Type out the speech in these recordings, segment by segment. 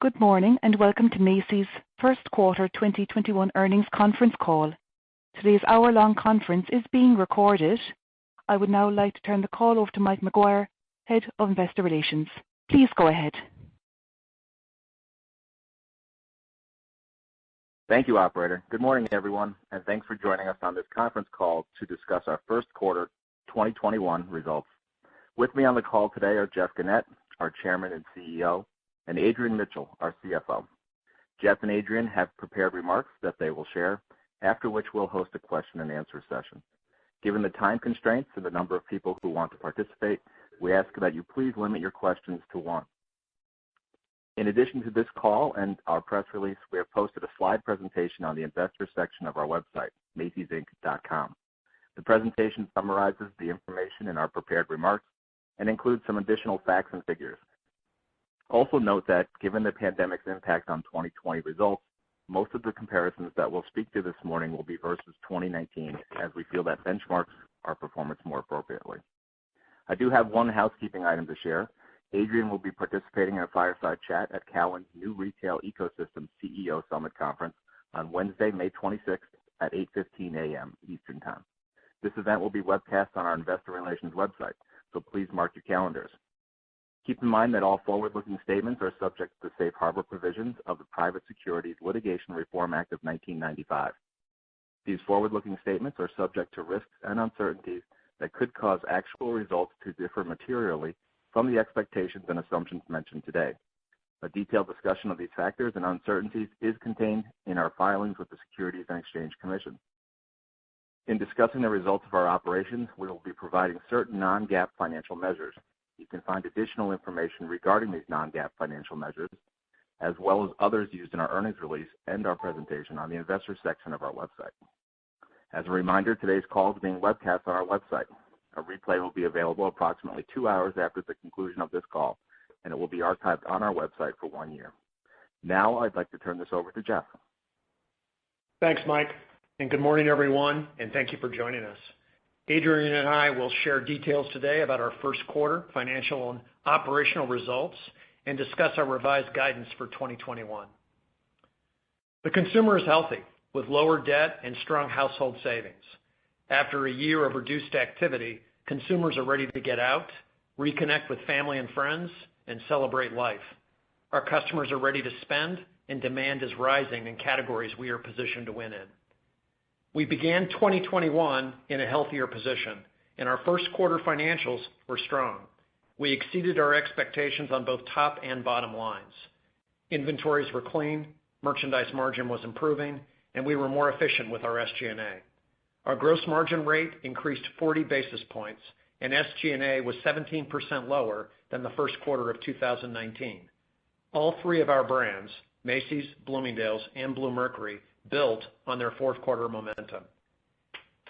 Good morning, and welcome to Macy's first quarter 2021 earnings conference call. Today's hour-long conference is being recorded. I would now like to turn the call over to Mike McGuire, Head of Investor Relations. Please go ahead. Thank you, operator. Good morning, everyone, and thanks for joining us on this conference call to discuss our first quarter 2021 results. With me on the call today are Jeff Gennette, our Chairman and CEO, and Adrian Mitchell, our CFO. Jeff and Adrian have prepared remarks that they will share, after which we'll host a question and answer session. Given the time constraints and the number of people who want to participate, we ask that you please limit your questions to one. In addition to this call and our press release, we have posted a slide presentation on the investor section of our website, macysinc.com. The presentation summarizes the information in our prepared remarks and includes some additional facts and figures. Also note that given the pandemic's impact on 2020 results, most of the comparisons that we'll speak to this morning will be versus 2019, as we feel that benchmarks our performance more appropriately. I do have one housekeeping item to share. Adrian will be participating in a fireside chat at Cowen's New Retail Ecosystem CEO Summit Conference on Wednesday, May 26th at 8:15 a.m. Eastern Time. This event will be webcast on our investor relations website, so please mark your calendars. Keep in mind that all forward-looking statements are subject to the safe harbor provisions of the Private Securities Litigation Reform Act of 1995. These forward-looking statements are subject to risks and uncertainties that could cause actual results to differ materially from the expectations and assumptions mentioned today. A detailed discussion of these factors and uncertainties is contained in our filings with the Securities and Exchange Commission. In discussing the results of our operations, we will be providing certain non-GAAP financial measures. You can find additional information regarding these non-GAAP financial measures, as well as others used in our earnings release and our presentation on the investor section of our website. As a reminder, today's call is being webcast on our website. A replay will be available approximately 2 hours after the conclusion of this call, and it will be archived on our website for 1 year. Now, I'd like to turn this over to Jeff. Thanks, Mike, and good morning, everyone, and thank you for joining us. Adrian and I will share details today about our first quarter financial and operational results and discuss our revised guidance for 2021. The consumer is healthy, with lower debt and strong household savings. After a year of reduced activity, consumers are ready to get out, reconnect with family and friends, and celebrate life. Our customers are ready to spend, and demand is rising in categories we are positioned to win in. We began 2021 in a healthier position, and our first quarter financials were strong. We exceeded our expectations on both top and bottom lines. Inventories were clean, merchandise margin was improving, and we were more efficient with our SG&A. Our gross margin rate increased 40 basis points, and SG&A was 17% lower than the first quarter of 2019. All three of our brands, Macy's, Bloomingdale's, and Bluemercury, built on their fourth quarter momentum.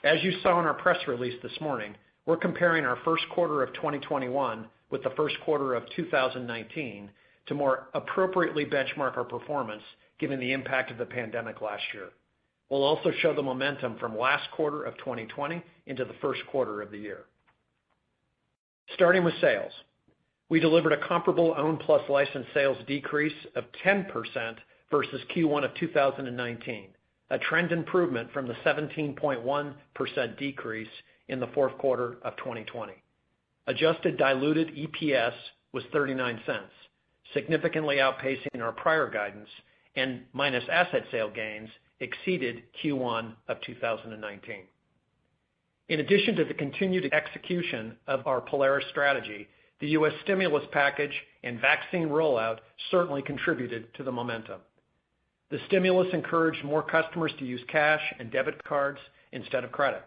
As you saw in our press release this morning, we're comparing our first quarter of 2021 with the first quarter of 2019 to more appropriately benchmark our performance given the impact of the pandemic last year. We'll also show the momentum from last quarter of 2020 into the first quarter of the year. Starting with sales. We delivered a comparable owned plus licensed sales decrease of 10% versus Q1 of 2019, a trend improvement from the 17.1% decrease in the fourth quarter of 2020. Adjusted diluted EPS was 39 cents, significantly outpacing our prior guidance, and minus asset sale gains exceeded Q1 of 2019. In addition to the continued execution of our Polaris strategy, the U.S. stimulus package and vaccine rollout certainly contributed to the momentum. The stimulus encouraged more customers to use cash and debit cards instead of credit,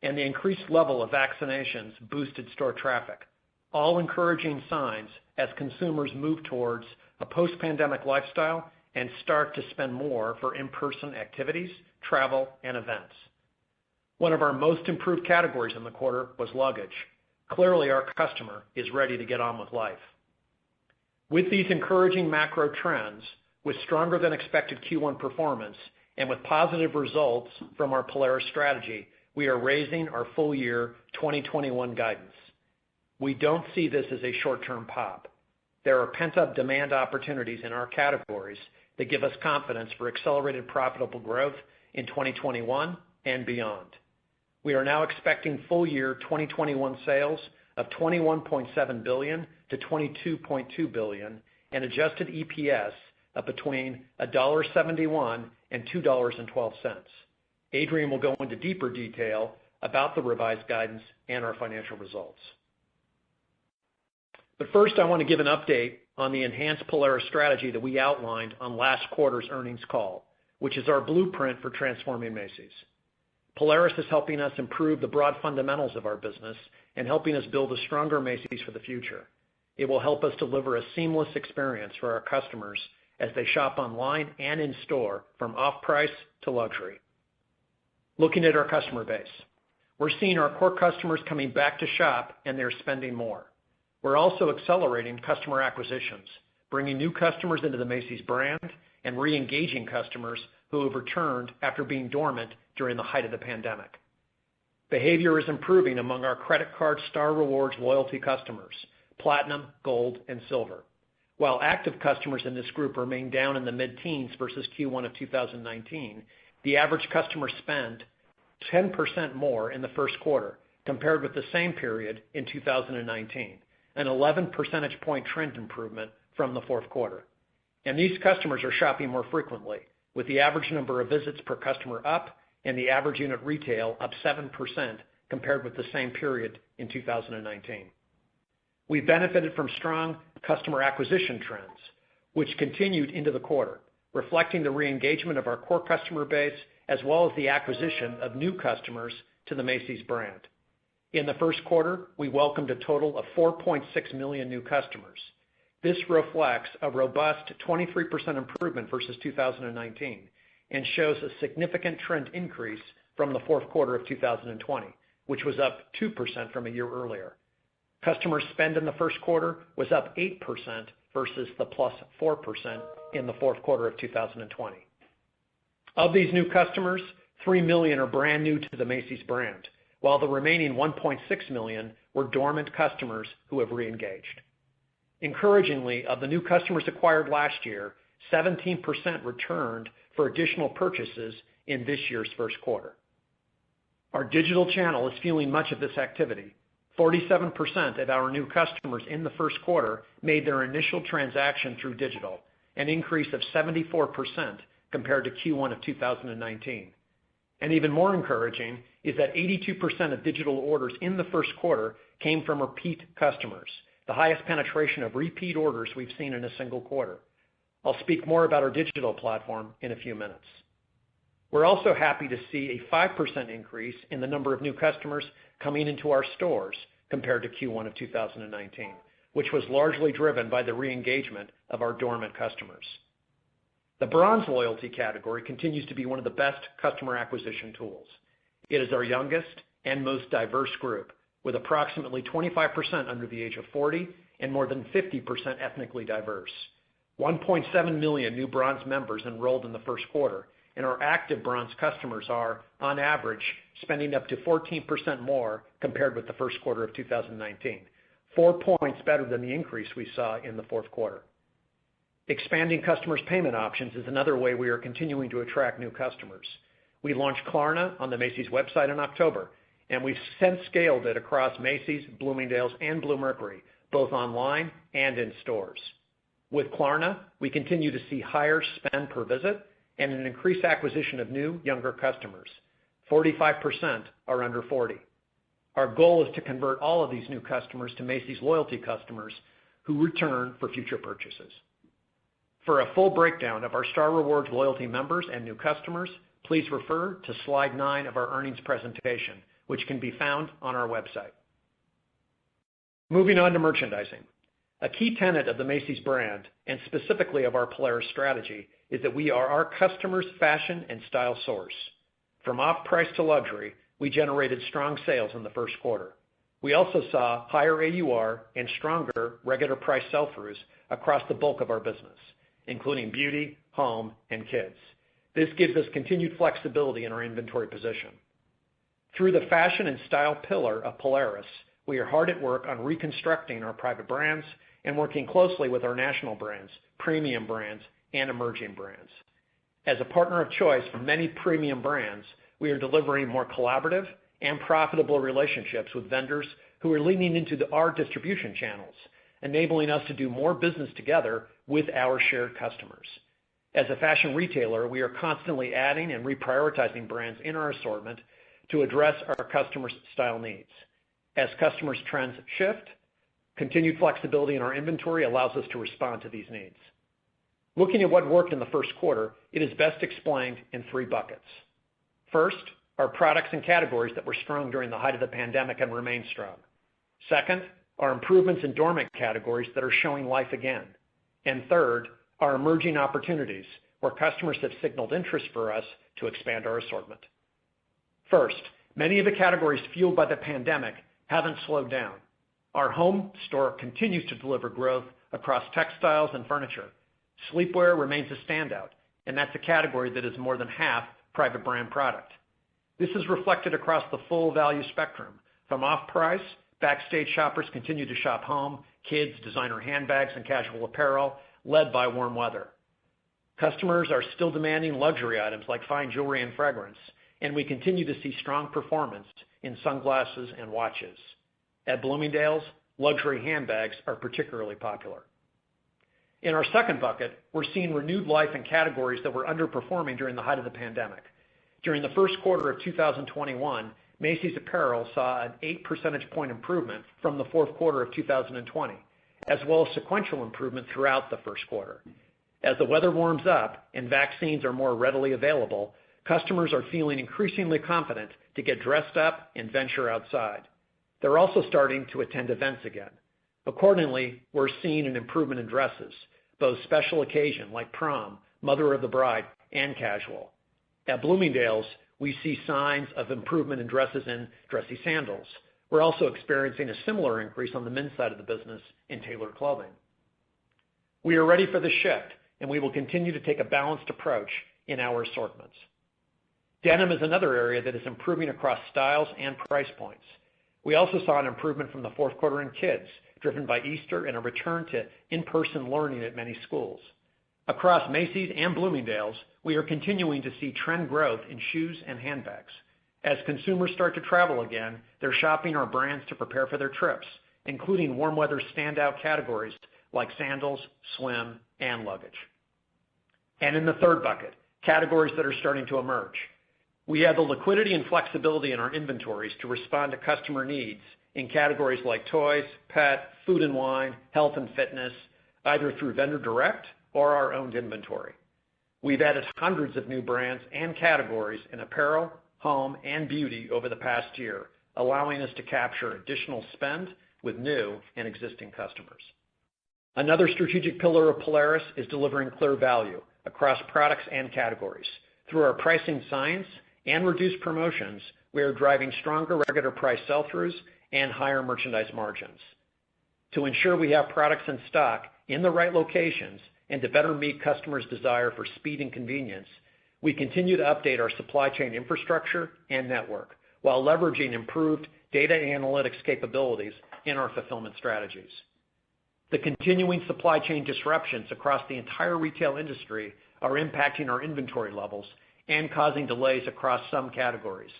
and the increased level of vaccinations boosted store traffic, all encouraging signs as consumers move towards a post-pandemic lifestyle and start to spend more for in-person activities, travel, and events. One of our most improved categories in the quarter was luggage. Clearly, our customer is ready to get on with life. With these encouraging macro trends, with stronger than expected Q1 performance, and with positive results from our Polaris strategy, we are raising our full year 2021 guidance. We don't see this as a short-term pop. There are pent-up demand opportunities in our categories that give us confidence for accelerated profitable growth in 2021 and beyond. We are now expecting full year 2021 sales of $21.7 billion to $22.2 billion and adjusted EPS of between $1.71 and $2.12. Adrian will go into deeper detail about the revised guidance and our financial results. But first, I want to give an update on the enhanced Polaris strategy that we outlined on last quarter's earnings call, which is our blueprint for transforming Macy's. Polaris is helping us improve the broad fundamentals of our business and helping us build a stronger Macy's for the future. It will help us deliver a seamless experience for our customers as they shop online and in store from off-price to luxury. Looking at our customer base, we're seeing our core customers coming back to shop and they're spending more. We're also accelerating customer acquisitions, bringing new customers into the Macy's brand and re-engaging customers who have returned after being dormant during the height of the pandemic. Behavior is improving among our credit card Star Rewards loyalty customers, Platinum, Gold, and Silver. While active customers in this group remain down in the mid-teens versus Q1 of 2019, the average customer spent 10% more in the first quarter compared with the same period in 2019, an 11 percentage point trend improvement from the fourth quarter. And these customers are shopping more frequently, with the average number of visits per customer up and the average unit retail up 7% compared with the same period in 2019. We benefited from strong customer acquisition trends, which continued into the quarter, reflecting the re-engagement of our core customer base as well as the acquisition of new customers to the Macy's brand. In the first quarter, we welcomed a total of 4.6 million new customers. This reflects a robust 23% improvement versus 2019 and shows a significant trend increase from the fourth quarter of 2020, which was up 2% from a year earlier. Customer spend in the first quarter was up 8% versus the plus 4% in the fourth quarter of 2020. Of these new customers, 3 million are brand new to the Macy's brand, while the remaining 1.6 million were dormant customers who have re-engaged. Encouragingly, of the new customers acquired last year, 17% returned for additional purchases in this year's first quarter. Our digital channel is fueling much of this activity. 47% of our new customers in the first quarter made their initial transaction through digital, an increase of 74% compared to Q1 of 2019. And even more encouraging is that 82% of digital orders in the first quarter came from repeat customers, the highest penetration of repeat orders we've seen in a single quarter. I'll speak more about our digital platform in a few minutes. We're also happy to see a 5% increase in the number of new customers coming into our stores compared to Q1 of 2019, which was largely driven by the re-engagement of our dormant customers. The bronze loyalty category continues to be one of the best customer acquisition tools. It is our youngest and most diverse group, with approximately 25% under the age of 40 and more than 50% ethnically diverse. 1.7 million new bronze members enrolled in the first quarter, and our active bronze customers are, on average, spending up to 14% more compared with the first quarter of 2019, 4 points better than the increase we saw in the fourth quarter. Expanding customers' payment options is another way we are continuing to attract new customers. We launched Klarna on the Macy's website in October, and we've since scaled it across Macy's, Bloomingdale's, and Bluemercury, both online and in stores. With Klarna, we continue to see higher spend per visit and an increased acquisition of new, younger customers. 45% are under 40. Our goal is to convert all of these new customers to Macy's loyalty customers who return for future purchases. For a full breakdown of our Star Rewards loyalty members and new customers, please refer to slide 9 of our earnings presentation, which can be found on our website. Moving on to merchandising. A key tenet of the Macy's brand, and specifically of our Polaris strategy, is that we are our customers' fashion and style source. From off-price to luxury, we generated strong sales in the first quarter. We also saw higher AUR and stronger regular price sell-throughs across the bulk of our business, including beauty, home, and kids. This gives us continued flexibility in our inventory position. Through the fashion and style pillar of Polaris, we are hard at work on reconstructing our private brands and working closely with our national brands, premium brands, and emerging brands. As a partner of choice for many premium brands, we are delivering more collaborative and profitable relationships with vendors who are leaning into our distribution channels, enabling us to do more business together with our shared customers. As a fashion retailer, we are constantly adding and reprioritizing brands in our assortment to address our customers' style needs. As customers' trends shift, continued flexibility in our inventory allows us to respond to these needs. Looking at what worked in the first quarter, it is best explained in 3 buckets. First, our products and categories that were strong during the height of the pandemic and remain strong. Second, our improvements in dormant categories that are showing life again. And third, our emerging opportunities, where customers have signaled interest for us to expand our assortment. First, many of the categories fueled by the pandemic haven't slowed down. Our home store continues to deliver growth across textiles and furniture. Sleepwear remains a standout, and that's a category that is more than half private brand product. This is reflected across the full value spectrum. From off-price, backstage shoppers continue to shop home, kids, designer handbags, and casual apparel, led by warm weather. Customers are still demanding luxury items like fine jewelry and fragrance, and we continue to see strong performance in sunglasses and watches. At Bloomingdale's, luxury handbags are particularly popular. In our second bucket, we're seeing renewed life in categories that were underperforming during the height of the pandemic. During the first quarter of 2021, Macy's Apparel saw an 8 percentage point improvement from the fourth quarter of 2020, as well as sequential improvement throughout the first quarter. As the weather warms up and vaccines are more readily available, customers are feeling increasingly confident to get dressed up and venture outside. They're also starting to attend events again. Accordingly, we're seeing an improvement in dresses, both special occasion like prom, mother of the bride, and casual. At Bloomingdale's, we see signs of improvement in dresses and dressy sandals. We're also experiencing a similar increase on the men's side of the business in tailored clothing. We are ready for the shift, and we will continue to take a balanced approach in our assortments. Denim is another area that is improving across styles and price points. We also saw an improvement from the fourth quarter in kids, driven by Easter and a return to in-person learning at many schools. Across Macy's and Bloomingdale's, we are continuing to see trend growth in shoes and handbags. As consumers start to travel again, they're shopping our brands to prepare for their trips, including warm weather standout categories like sandals, swim, and luggage. And in the third bucket, categories that are starting to emerge. We have the liquidity and flexibility in our inventories to respond to customer needs in categories like toys, pet, food and wine, health and fitness, either through vendor direct or our owned inventory. We've added hundreds of new brands and categories in apparel, home, and beauty over the past year, allowing us to capture additional spend with new and existing customers. Another strategic pillar of Polaris is delivering clear value across products and categories. Through our pricing science and reduced promotions, we are driving stronger regular price sell-throughs and higher merchandise margins. To ensure we have products in stock in the right locations and to better meet customers' desire for speed and convenience, we continue to update our supply chain infrastructure and network while leveraging improved data analytics capabilities in our fulfillment strategies. The continuing supply chain disruptions across the entire retail industry are impacting our inventory levels and causing delays across some categories.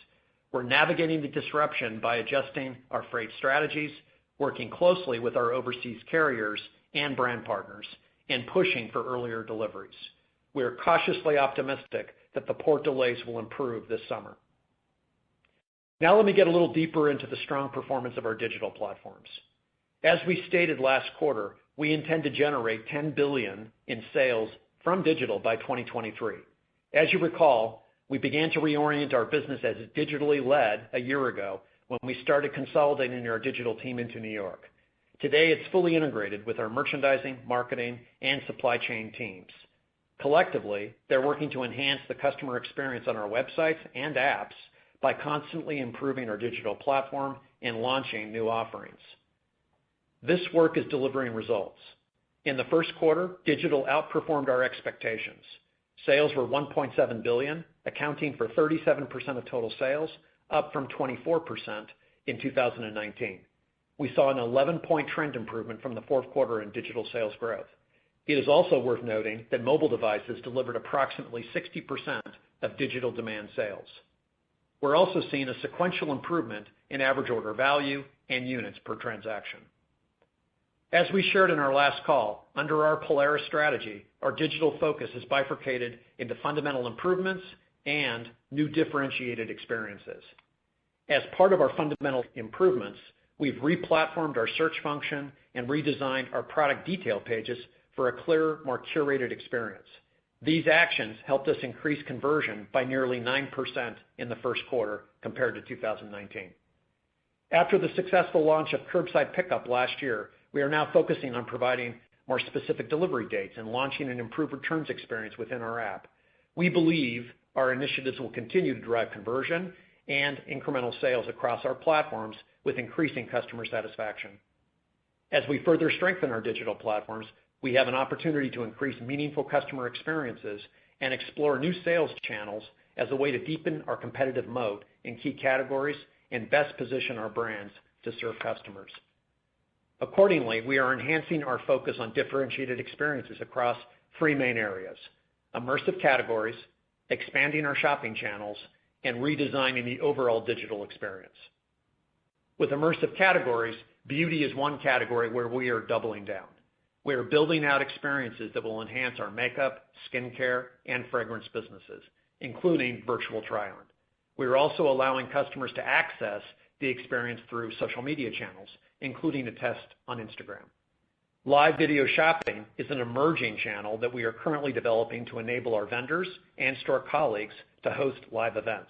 We're navigating the disruption by adjusting our freight strategies, working closely with our overseas carriers and brand partners, and pushing for earlier deliveries. We are cautiously optimistic that the port delays will improve this summer. Now let me get a little deeper into the strong performance of our digital platforms. As we stated last quarter, we intend to generate $10 billion in sales from digital by 2023. As you recall, we began to reorient our business as digitally led a year ago when we started consolidating our digital team into New York. Today, it's fully integrated with our merchandising, marketing, and supply chain teams. Collectively, they're working to enhance the customer experience on our websites and apps by constantly improving our digital platform and launching new offerings. This work is delivering results. In the first quarter, digital outperformed our expectations. Sales were $1.7 billion, accounting for 37% of total sales, up from 24% in 2019. we saw an 11-point trend improvement from the fourth quarter in digital sales growth. It is also worth noting that mobile devices delivered approximately 60% of digital demand sales. We're also seeing a sequential improvement in average order value and units per transaction. As we shared in our last call, under our Polaris strategy, our digital focus is bifurcated into fundamental improvements and new differentiated experiences. As part of our fundamental improvements, we've re-platformed our search function and redesigned our product detail pages for a clearer, more curated experience. These actions helped us increase conversion by nearly 9% in the first quarter compared to 2019. After the successful launch of curbside pickup last year, we are now focusing on providing more specific delivery dates and launching an improved returns experience within our app. We believe our initiatives will continue to drive conversion and incremental sales across our platforms with increasing customer satisfaction. As we further strengthen our digital platforms, we have an opportunity to increase meaningful customer experiences and explore new sales channels as a way to deepen our competitive moat in key categories and best position our brands to serve customers. Accordingly, we are enhancing our focus on differentiated experiences across three main areas: immersive categories, expanding our shopping channels, and redesigning the overall digital experience. With immersive categories, beauty is one category where we are doubling down. We are building out experiences that will enhance our makeup, skincare, and fragrance businesses, including virtual try-on. We are also allowing customers to access the experience through social media channels, including a test on Instagram. Live video shopping is an emerging channel that we are currently developing to enable our vendors and store colleagues to host live events.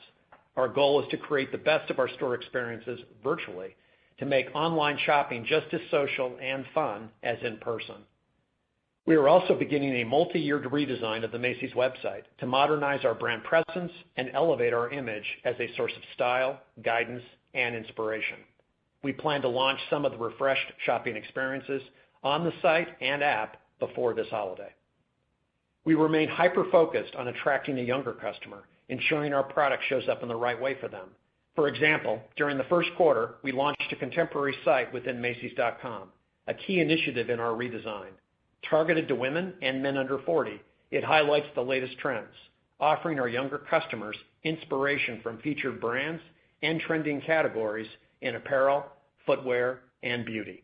Our goal is to create the best of our store experiences virtually to make online shopping just as social and fun as in person. We are also beginning a multi-year redesign of the Macy's website to modernize our brand presence and elevate our image as a source of style, guidance, and inspiration. We plan to launch some of the refreshed shopping experiences on the site and app before this holiday. We remain hyper-focused on attracting a younger customer, ensuring our product shows up in the right way for them. For example, during the first quarter, we launched a contemporary site within Macys.com, a key initiative in our redesign. Targeted to women and men under 40, it highlights the latest trends, offering our younger customers inspiration from featured brands and trending categories in apparel, footwear, and beauty.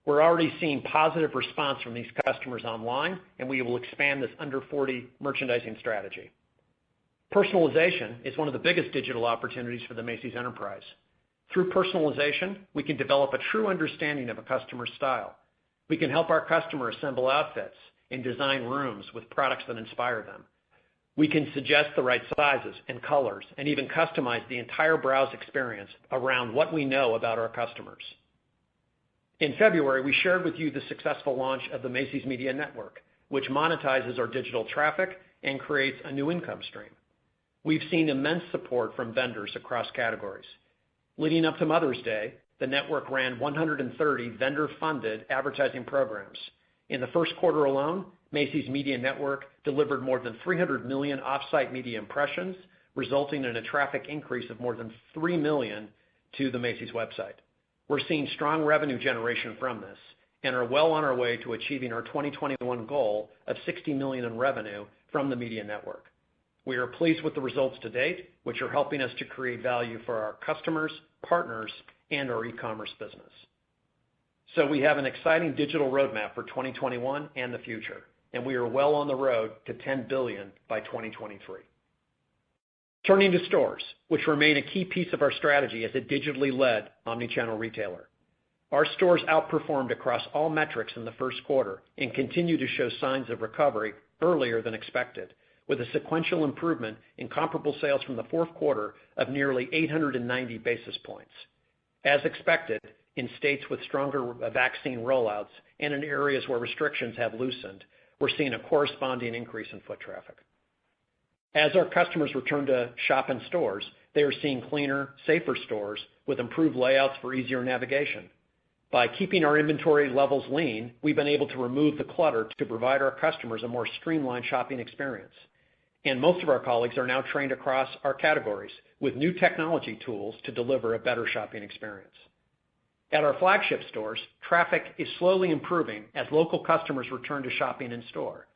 We're already seeing positive response from these customers online, and we will expand this under 40 merchandising strategy. Personalization is one of the biggest digital opportunities for the Macy's enterprise. Through personalization, we can develop a true understanding of a customer's style. We can help our customer assemble outfits and design rooms with products that inspire them. We can suggest the right sizes and colors and even customize the entire browse experience around what we know about our customers. In February, we shared with you the successful launch of the Macy's Media Network, which monetizes our digital traffic and creates a new income stream. We've seen immense support from vendors across categories. Leading up to Mother's Day, the network ran 130 vendor-funded advertising programs. In the first quarter alone, Macy's Media Network delivered more than 300 million off-site media impressions, resulting in a traffic increase of more than 3 million to the Macy's website. We're seeing strong revenue generation from this and are well on our way to achieving our 2021 goal of $60 million in revenue from the Media Network. We are pleased with the results to date, which are helping us to create value for our customers, partners, and our e-commerce business. So we have an exciting digital roadmap for 2021 and the future, and we are well on the road to $10 billion by 2023. Turning to stores, which remain a key piece of our strategy as a digitally led omnichannel retailer. Our stores outperformed across all metrics in the first quarter and continue to show signs of recovery earlier than expected, with a sequential improvement in comparable sales from the fourth quarter of nearly 890 basis points. As expected, in states with stronger vaccine rollouts and in areas where restrictions have loosened, we're seeing a corresponding increase in foot traffic. As our customers return to shop in stores, they are seeing cleaner, safer stores with improved layouts for easier navigation. By keeping our inventory levels lean, we've been able to remove the clutter to provide our customers a more streamlined shopping experience. And most of our colleagues are now trained across our categories with new technology tools to deliver a better shopping experience. At our flagship stores, traffic is slowly improving as local customers return to shopping in store.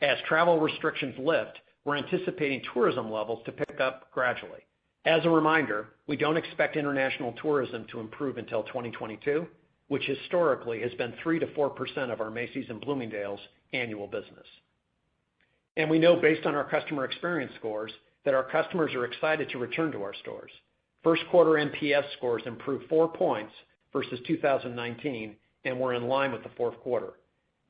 As travel restrictions lift, we're anticipating tourism levels to pick up gradually. As a reminder, we don't expect international tourism to improve until 2022, which historically has been 3 to 4% of our Macy's and Bloomingdale's annual business. And we know based on our customer experience scores that our customers are excited to return to our stores. First quarter NPS scores improved 4 points versus 2019 and were in line with the fourth quarter.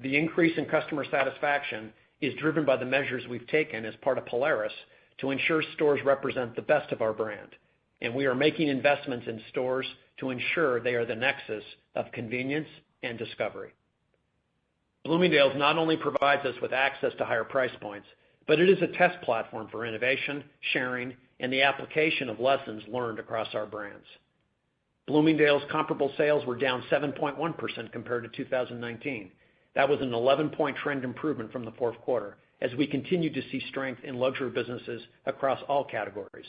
The increase in customer satisfaction is driven by the measures we've taken as part of Polaris to ensure stores represent the best of our brand, and we are making investments in stores to ensure they are the nexus of convenience and discovery. Bloomingdale's not only provides us with access to higher price points, but it is a test platform for innovation, sharing, and the application of lessons learned across our brands. Bloomingdale's comparable sales were down 7.1% compared to 2019. That was an 11-point trend improvement from the fourth quarter, as we continue to see strength in luxury businesses across all categories.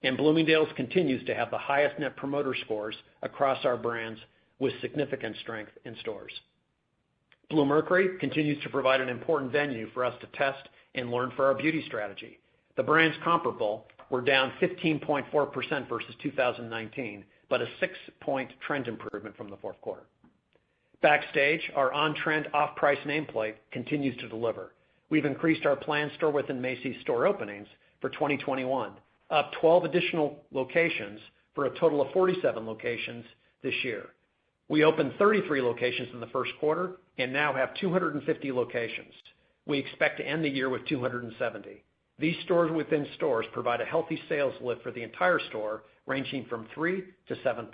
And Bloomingdale's continues to have the highest net promoter scores across our brands with significant strength in stores. Bluemercury continues to provide an important venue for us to test and learn for our beauty strategy. The brand's comparable were down 15.4% versus 2019, but a 6-point trend improvement from the fourth quarter. Backstage, our on-trend off-price nameplate continues to deliver. We've increased our planned store within Macy's store openings for 2021, up 12 additional locations for a total of 47 locations this year. We opened 33 locations in the first quarter and now have 250 locations. We expect to end the year with 270. These stores within stores provide a healthy sales lift for the entire store, ranging from 3 to 7%.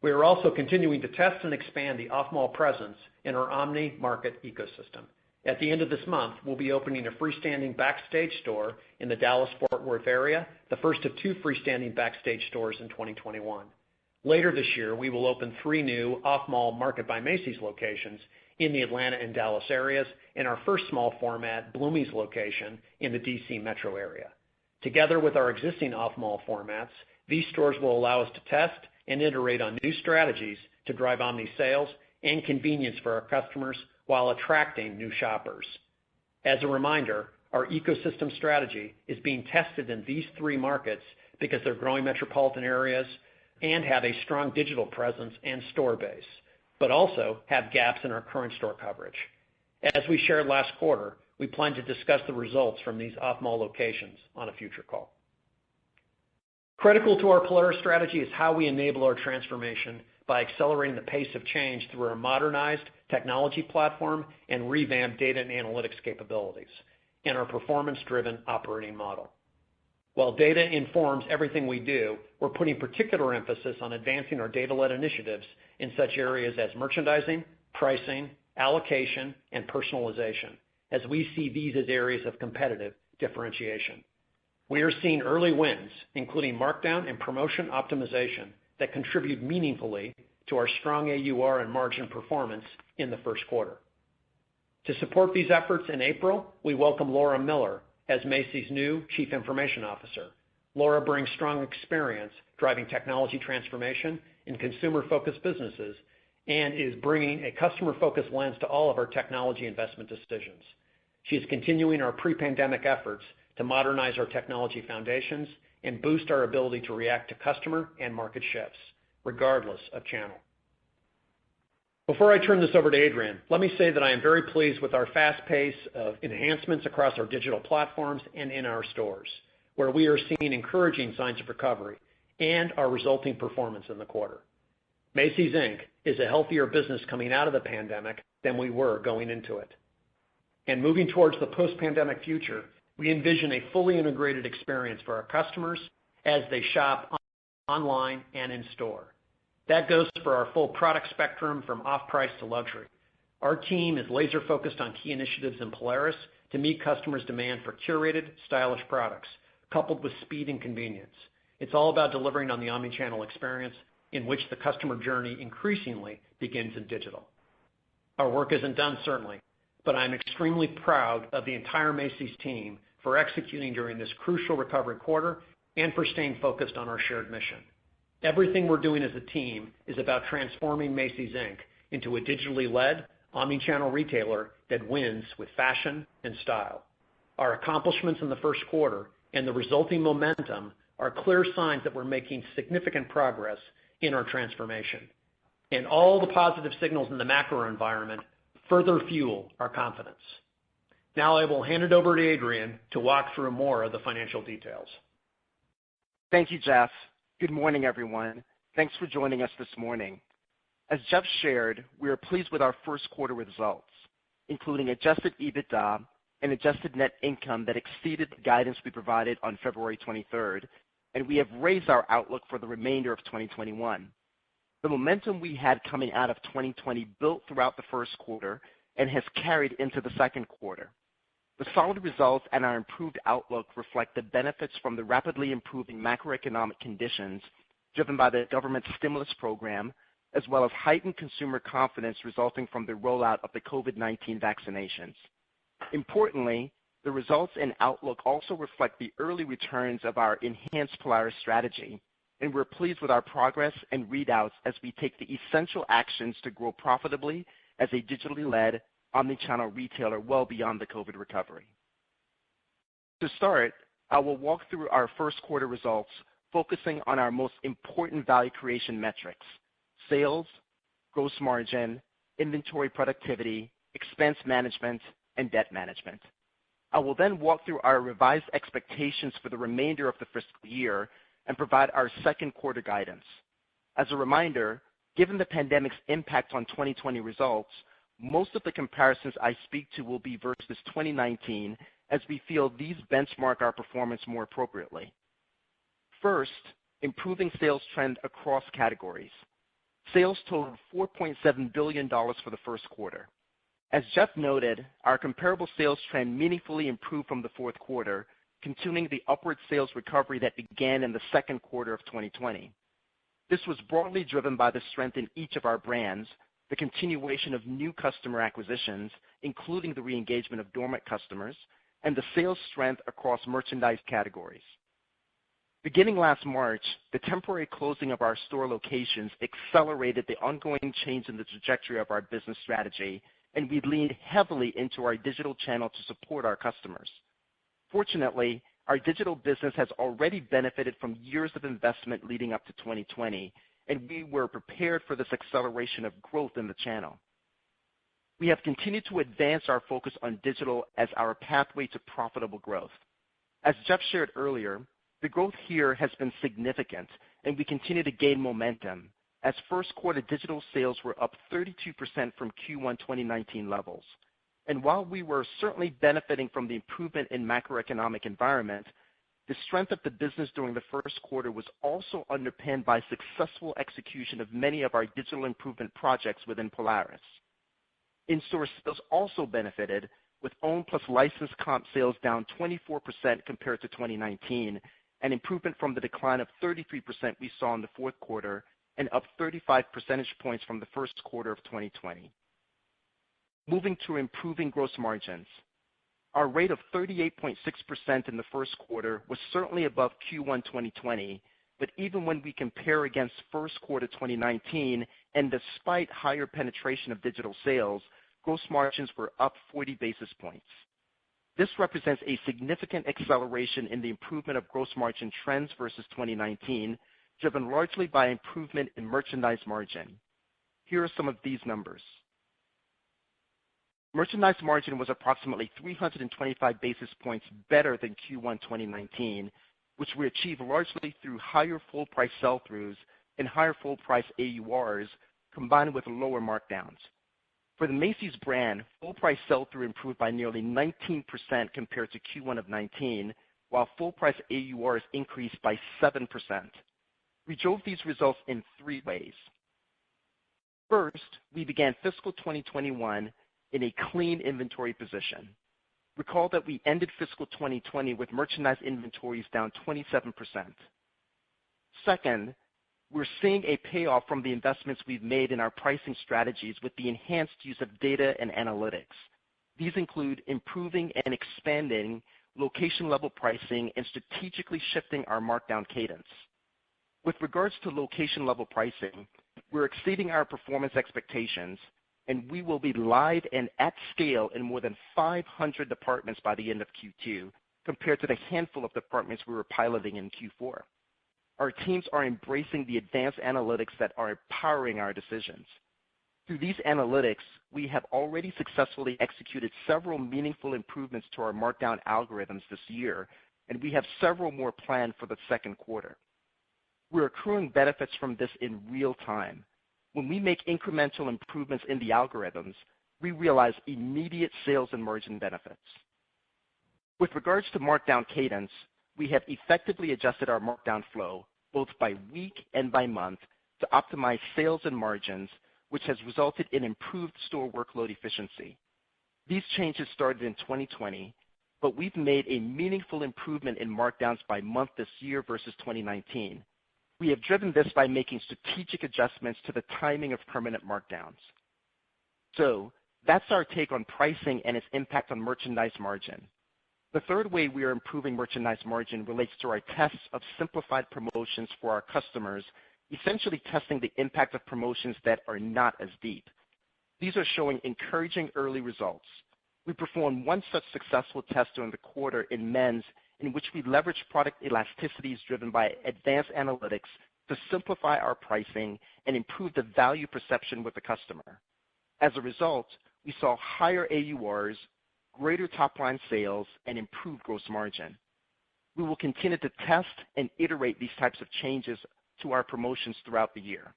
We are also continuing to test and expand the off-mall presence in our omni-market ecosystem. At the end of this month, we'll be opening a freestanding Backstage store in the Dallas-Fort Worth area, the first of 2 freestanding Backstage stores in 2021. Later this year, we will open 3 new off-mall Market by Macy's locations in the Atlanta and Dallas areas, and our first small format Bloomie's location in the DC metro area. Together with our existing off-mall formats, these stores will allow us to test and iterate on new strategies to drive omni sales and convenience for our customers while attracting new shoppers. As a reminder, our ecosystem strategy is being tested in these 3 markets because they're growing metropolitan areas and have a strong digital presence and store base, but also have gaps in our current store coverage. As we shared last quarter, we plan to discuss the results from these off-mall locations on a future call. Critical to our Polaris strategy is how we enable our transformation by accelerating the pace of change through our modernized technology platform and revamped data and analytics capabilities, and our performance-driven operating model. While data informs everything we do, we're putting particular emphasis on advancing our data-led initiatives in such areas as merchandising, pricing, allocation, and personalization, as we see these as areas of competitive differentiation. We are seeing early wins, including markdown and promotion optimization, that contribute meaningfully to our strong AUR and margin performance in the first quarter. To support these efforts in April, we welcome Laura Miller as Macy's new Chief Information Officer. Laura brings strong experience driving technology transformation in consumer-focused businesses and is bringing a customer-focused lens to all of our technology investment decisions. She is continuing our pre-pandemic efforts to modernize our technology foundations and boost our ability to react to customer and market shifts, regardless of channel. Before I turn this over to Adrian, let me say that I am very pleased with our fast pace of enhancements across our digital platforms and in our stores, where we are seeing encouraging signs of recovery and our resulting performance in the quarter. Macy's, Inc. is a healthier business coming out of the pandemic than we were going into it. And moving towards the post-pandemic future, we envision a fully integrated experience for our customers as they shop online and in store. That goes for our full product spectrum from off-price to luxury. Our team is laser-focused on key initiatives in Polaris to meet customers' demand for curated, stylish products, coupled with speed and convenience. It's all about delivering on the omnichannel experience in which the customer journey increasingly begins in digital. Our work isn't done, certainly, but I'm extremely proud of the entire Macy's team for executing during this crucial recovery quarter and for staying focused on our shared mission. Everything we're doing as a team is about transforming Macy's, Inc. into a digitally led, omni-channel retailer that wins with fashion and style. Our accomplishments in the first quarter and the resulting momentum are clear signs that we're making significant progress in our transformation. And all the positive signals in the macro environment further fuel our confidence. Now I will hand it over to Adrian to walk through more of the financial details. Thank you, Jeff. Good morning, everyone. Thanks for joining us this morning. As Jeff shared, we are pleased with our first quarter results, including adjusted EBITDA and adjusted net income that exceeded the guidance we provided on February 23rd, and we have raised our outlook for the remainder of 2021. The momentum we had coming out of 2020 built throughout the first quarter and has carried into the second quarter. The solid results and our improved outlook reflect the benefits from the rapidly improving macroeconomic conditions driven by the government stimulus program, as well as heightened consumer confidence resulting from the rollout of the COVID-19 vaccinations. Importantly, the results and outlook also reflect the early returns of our enhanced Polaris strategy, and we're pleased with our progress and readouts as we take the essential actions to grow profitably as a digitally led, omni-channel retailer well beyond the COVID recovery. To start, I will walk through our first quarter results, focusing on our most important value creation metrics: sales, gross margin, inventory productivity, expense management, and debt management. I will then walk through our revised expectations for the remainder of the fiscal year and provide our second quarter guidance. As a reminder, given the pandemic's impact on 2020 results, most of the comparisons I speak to will be versus 2019, as we feel these benchmark our performance more appropriately. First, improving sales trend across categories. Sales totaled $4.7 billion for the first quarter. As Jeff noted, our comparable sales trend meaningfully improved from the fourth quarter, continuing the upward sales recovery that began in the second quarter of 2020. This was broadly driven by the strength in each of our brands, the continuation of new customer acquisitions, including the re-engagement of dormant customers, and the sales strength across merchandise categories. Beginning last March, the temporary closing of our store locations accelerated the ongoing change in the trajectory of our business strategy, and we leaned heavily into our digital channel to support our customers. Fortunately, our digital business has already benefited from years of investment leading up to 2020, and we were prepared for this acceleration of growth in the channel. We have continued to advance our focus on digital as our pathway to profitable growth. As Jeff shared earlier, the growth here has been significant, and we continue to gain momentum, as first quarter digital sales were up 32% from Q1 2019 levels. And while we were certainly benefiting from the improvement in macroeconomic environment, the strength of the business during the first quarter was also underpinned by successful execution of many of our digital improvement projects within Polaris. In-store sales also benefited, with owned plus licensed comp sales down 24% compared to 2019, an improvement from the decline of 33% we saw in the fourth quarter and up 35 percentage points from the first quarter of 2020. Moving to improving gross margins. Our rate of 38.6% in the first quarter was certainly above Q1 2020, but even when we compare against first quarter 2019, and despite higher penetration of digital sales, gross margins were up 40 basis points. This represents a significant acceleration in the improvement of gross margin trends versus 2019, driven largely by improvement in merchandise margin. Here are some of these numbers. Merchandise margin was approximately 325 basis points better than Q1 2019, which we achieved largely through higher full price sell-throughs and higher full price AURs, combined with lower markdowns. For the Macy's brand, full price sell-through improved by nearly 19% compared to Q1 of 19, while full price AURs increased by 7%. We drove these results in three ways. First, we began fiscal 2021 in a clean inventory position. Recall that we ended fiscal 2020 with merchandise inventories down 27%. Second, we're seeing a payoff from the investments we've made in our pricing strategies with the enhanced use of data and analytics. These include improving and expanding location-level pricing and strategically shifting our markdown cadence. With regards to location-level pricing, we're exceeding our performance expectations, and we will be live and at scale in more than 500 departments by the end of Q2, compared to the handful of departments we were piloting in Q4. Our teams are embracing the advanced analytics that are empowering our decisions. Through these analytics, we have already successfully executed several meaningful improvements to our markdown algorithms this year, and we have several more planned for the second quarter. We're accruing benefits from this in real time. When we make incremental improvements in the algorithms, we realize immediate sales and margin benefits. With regards to Markdown Cadence, we have effectively adjusted our markdown flow, both by week and by month, to optimize sales and margins, which has resulted in improved store workload efficiency. These changes started in 2020, but we've made a meaningful improvement in markdowns by month this year versus 2019. We have driven this by making strategic adjustments to the timing of permanent markdowns. So that's our take on pricing and its impact on merchandise margin. The third way we are improving merchandise margin relates to our tests of simplified promotions for our customers, essentially testing the impact of promotions that are not as deep. These are showing encouraging early results. We performed one such successful test during the quarter in men's, in which we leveraged product elasticities driven by advanced analytics to simplify our pricing and improve the value perception with the customer. As a result, we saw higher AURs, greater top-line sales, and improved gross margin. We will continue to test and iterate these types of changes to our promotions throughout the year.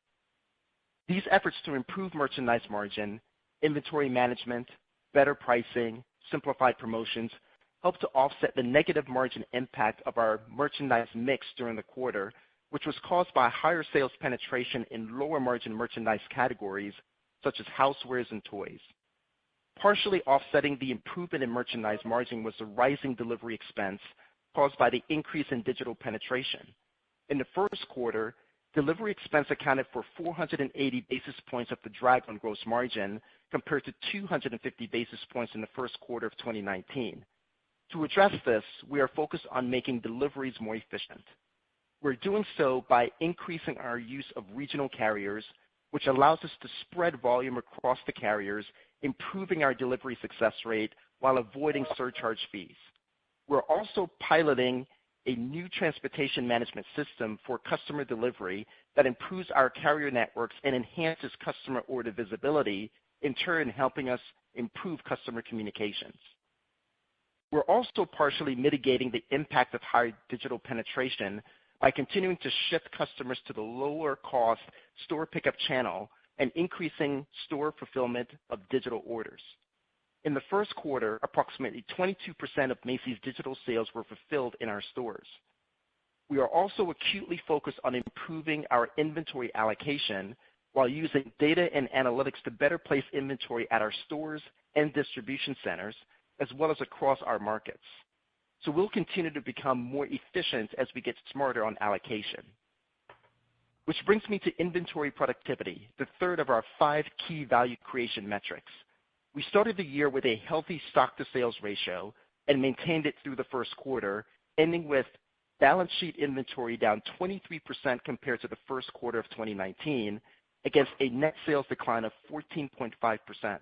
These efforts to improve merchandise margin, inventory management, better pricing, simplified promotions, help to offset the negative margin impact of our merchandise mix during the quarter, which was caused by higher sales penetration in lower margin merchandise categories such as housewares and toys. Partially offsetting the improvement in merchandise margin was the rising delivery expense caused by the increase in digital penetration. In the first quarter, delivery expense accounted for 480 basis points of the drag on gross margin compared to 250 basis points in the first quarter of 2019. To address this, we are focused on making deliveries more efficient. We're doing so by increasing our use of regional carriers, which allows us to spread volume across the carriers, improving our delivery success rate while avoiding surcharge fees. We're also piloting a new transportation management system for customer delivery that improves our carrier networks and enhances customer order visibility, in turn helping us improve customer communications. We're also partially mitigating the impact of higher digital penetration by continuing to shift customers to the lower cost store pickup channel and increasing store fulfillment of digital orders. In the first quarter, approximately 22% of Macy's digital sales were fulfilled in our stores. We are also acutely focused on improving our inventory allocation while using data and analytics to better place inventory at our stores and distribution centers, as well as across our markets. So we'll continue to become more efficient as we get smarter on allocation. Which brings me to inventory productivity, the third of our 5 key value creation metrics. We started the year with a healthy stock-to-sales ratio and maintained it through the first quarter, ending with balance sheet inventory down 23% compared to the first quarter of 2019, against a net sales decline of 14.5%.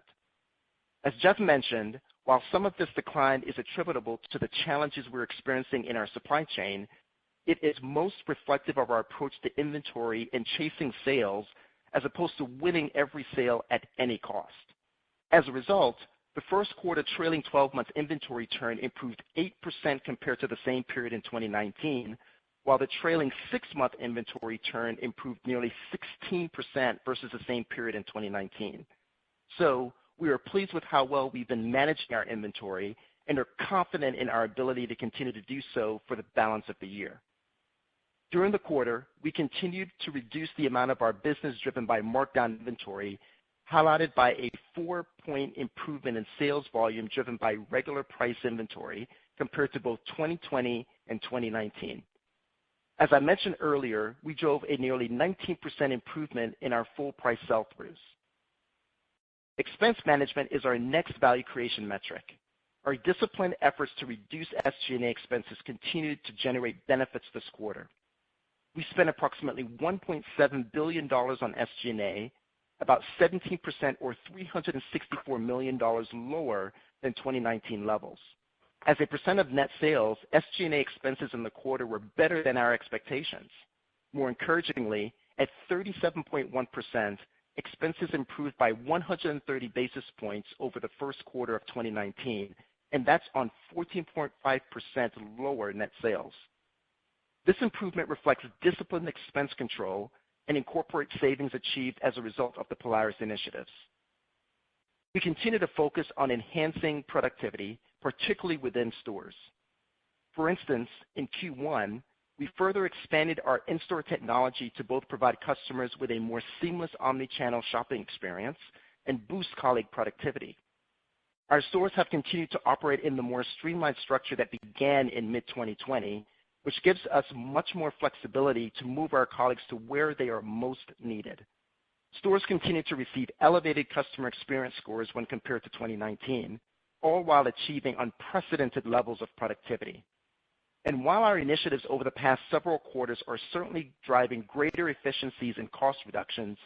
As Jeff mentioned, while some of this decline is attributable to the challenges we're experiencing in our supply chain, it is most reflective of our approach to inventory and chasing sales as opposed to winning every sale at any cost. As a result, the first quarter trailing 12-month inventory turn improved 8% compared to the same period in 2019, while the trailing 6-month inventory turn improved nearly 16% versus the same period in 2019. So we are pleased with how well we've been managing our inventory and are confident in our ability to continue to do so for the balance of the year. During the quarter, we continued to reduce the amount of our business driven by markdown inventory, highlighted by a 4-point improvement in sales volume driven by regular price inventory compared to both 2020 and 2019. As I mentioned earlier, we drove a nearly 19% improvement in our full price sell-throughs. Expense management is our next value creation metric. Our disciplined efforts to reduce SG&A expenses continued to generate benefits this quarter. We spent approximately $1.7 billion on SG&A, about 17% or $364 million lower than 2019 levels. As a percent of net sales, SG&A expenses in the quarter were better than our expectations. More encouragingly, at 37.1%, expenses improved by 130 basis points over the first quarter of 2019, and that's on 14.5% lower net sales. This improvement reflects disciplined expense control and incorporates savings achieved as a result of the Polaris initiatives. We continue to focus on enhancing productivity, particularly within stores. For instance, in Q1, we further expanded our in-store technology to both provide customers with a more seamless omni-channel shopping experience and boost colleague productivity. Our stores have continued to operate in the more streamlined structure that began in mid-2020, which gives us much more flexibility to move our colleagues to where they are most needed. Stores continue to receive elevated customer experience scores when compared to 2019, all while achieving unprecedented levels of productivity. And while our initiatives over the past several quarters are certainly driving greater efficiencies and cost reductions,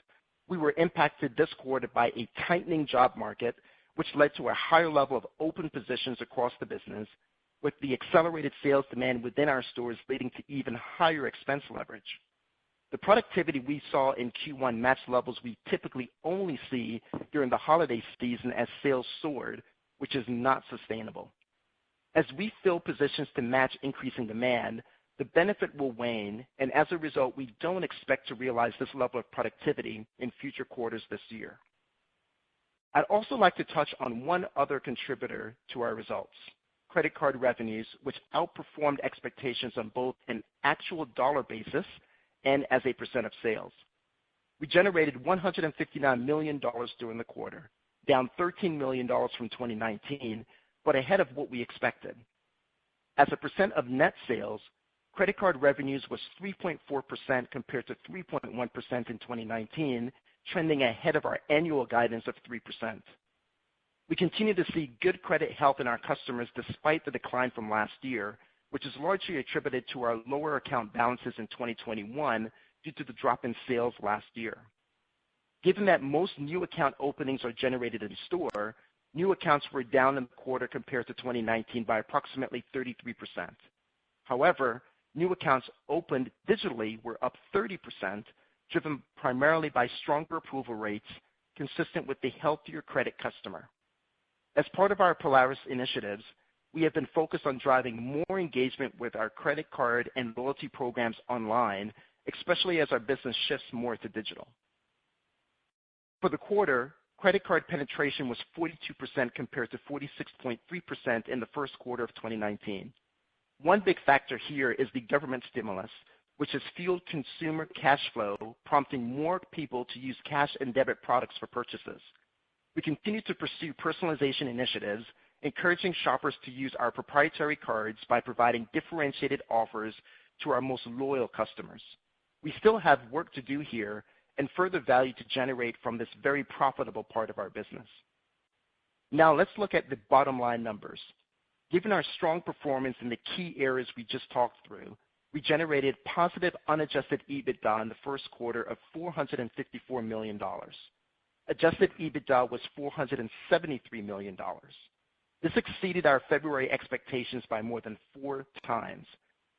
we were impacted this quarter by a tightening job market, which led to a higher level of open positions across the business, with the accelerated sales demand within our stores leading to even higher expense leverage. The productivity we saw in Q1 matched levels we typically only see during the holiday season as sales soared, which is not sustainable. As we fill positions to match increasing demand, the benefit will wane, and as a result, we don't expect to realize this level of productivity in future quarters this year. I'd also like to touch on one other contributor to our results, credit card revenues, which outperformed expectations on both an actual dollar basis and as a percent of sales. We generated $159 million during the quarter, down $13 million from 2019, but ahead of what we expected. As a percent of net sales, credit card revenues was 3.4% compared to 3.1% in 2019, trending ahead of our annual guidance of 3%. We continue to see good credit health in our customers despite the decline from last year, which is largely attributed to our lower account balances in 2021 due to the drop in sales last year. Given that most new account openings are generated in store, new accounts were down in the quarter compared to 2019 by approximately 33%. However, new accounts opened digitally were up 30%, driven primarily by stronger approval rates consistent with the healthier credit customer. As part of our Polaris initiatives, we have been focused on driving more engagement with our credit card and loyalty programs online, especially as our business shifts more to digital. For the quarter, credit card penetration was 42% compared to 46.3% in the first quarter of 2019. One big factor here is the government stimulus, which has fueled consumer cash flow, prompting more people to use cash and debit products for purchases. We continue to pursue personalization initiatives, encouraging shoppers to use our proprietary cards by providing differentiated offers to our most loyal customers. We still have work to do here and further value to generate from this very profitable part of our business. Now let's look at the bottom line numbers. Given our strong performance in the key areas we just talked through, we generated positive unadjusted EBITDA in the first quarter of $454 million. Adjusted EBITDA was $473 million. This exceeded our February expectations by more than 4 times.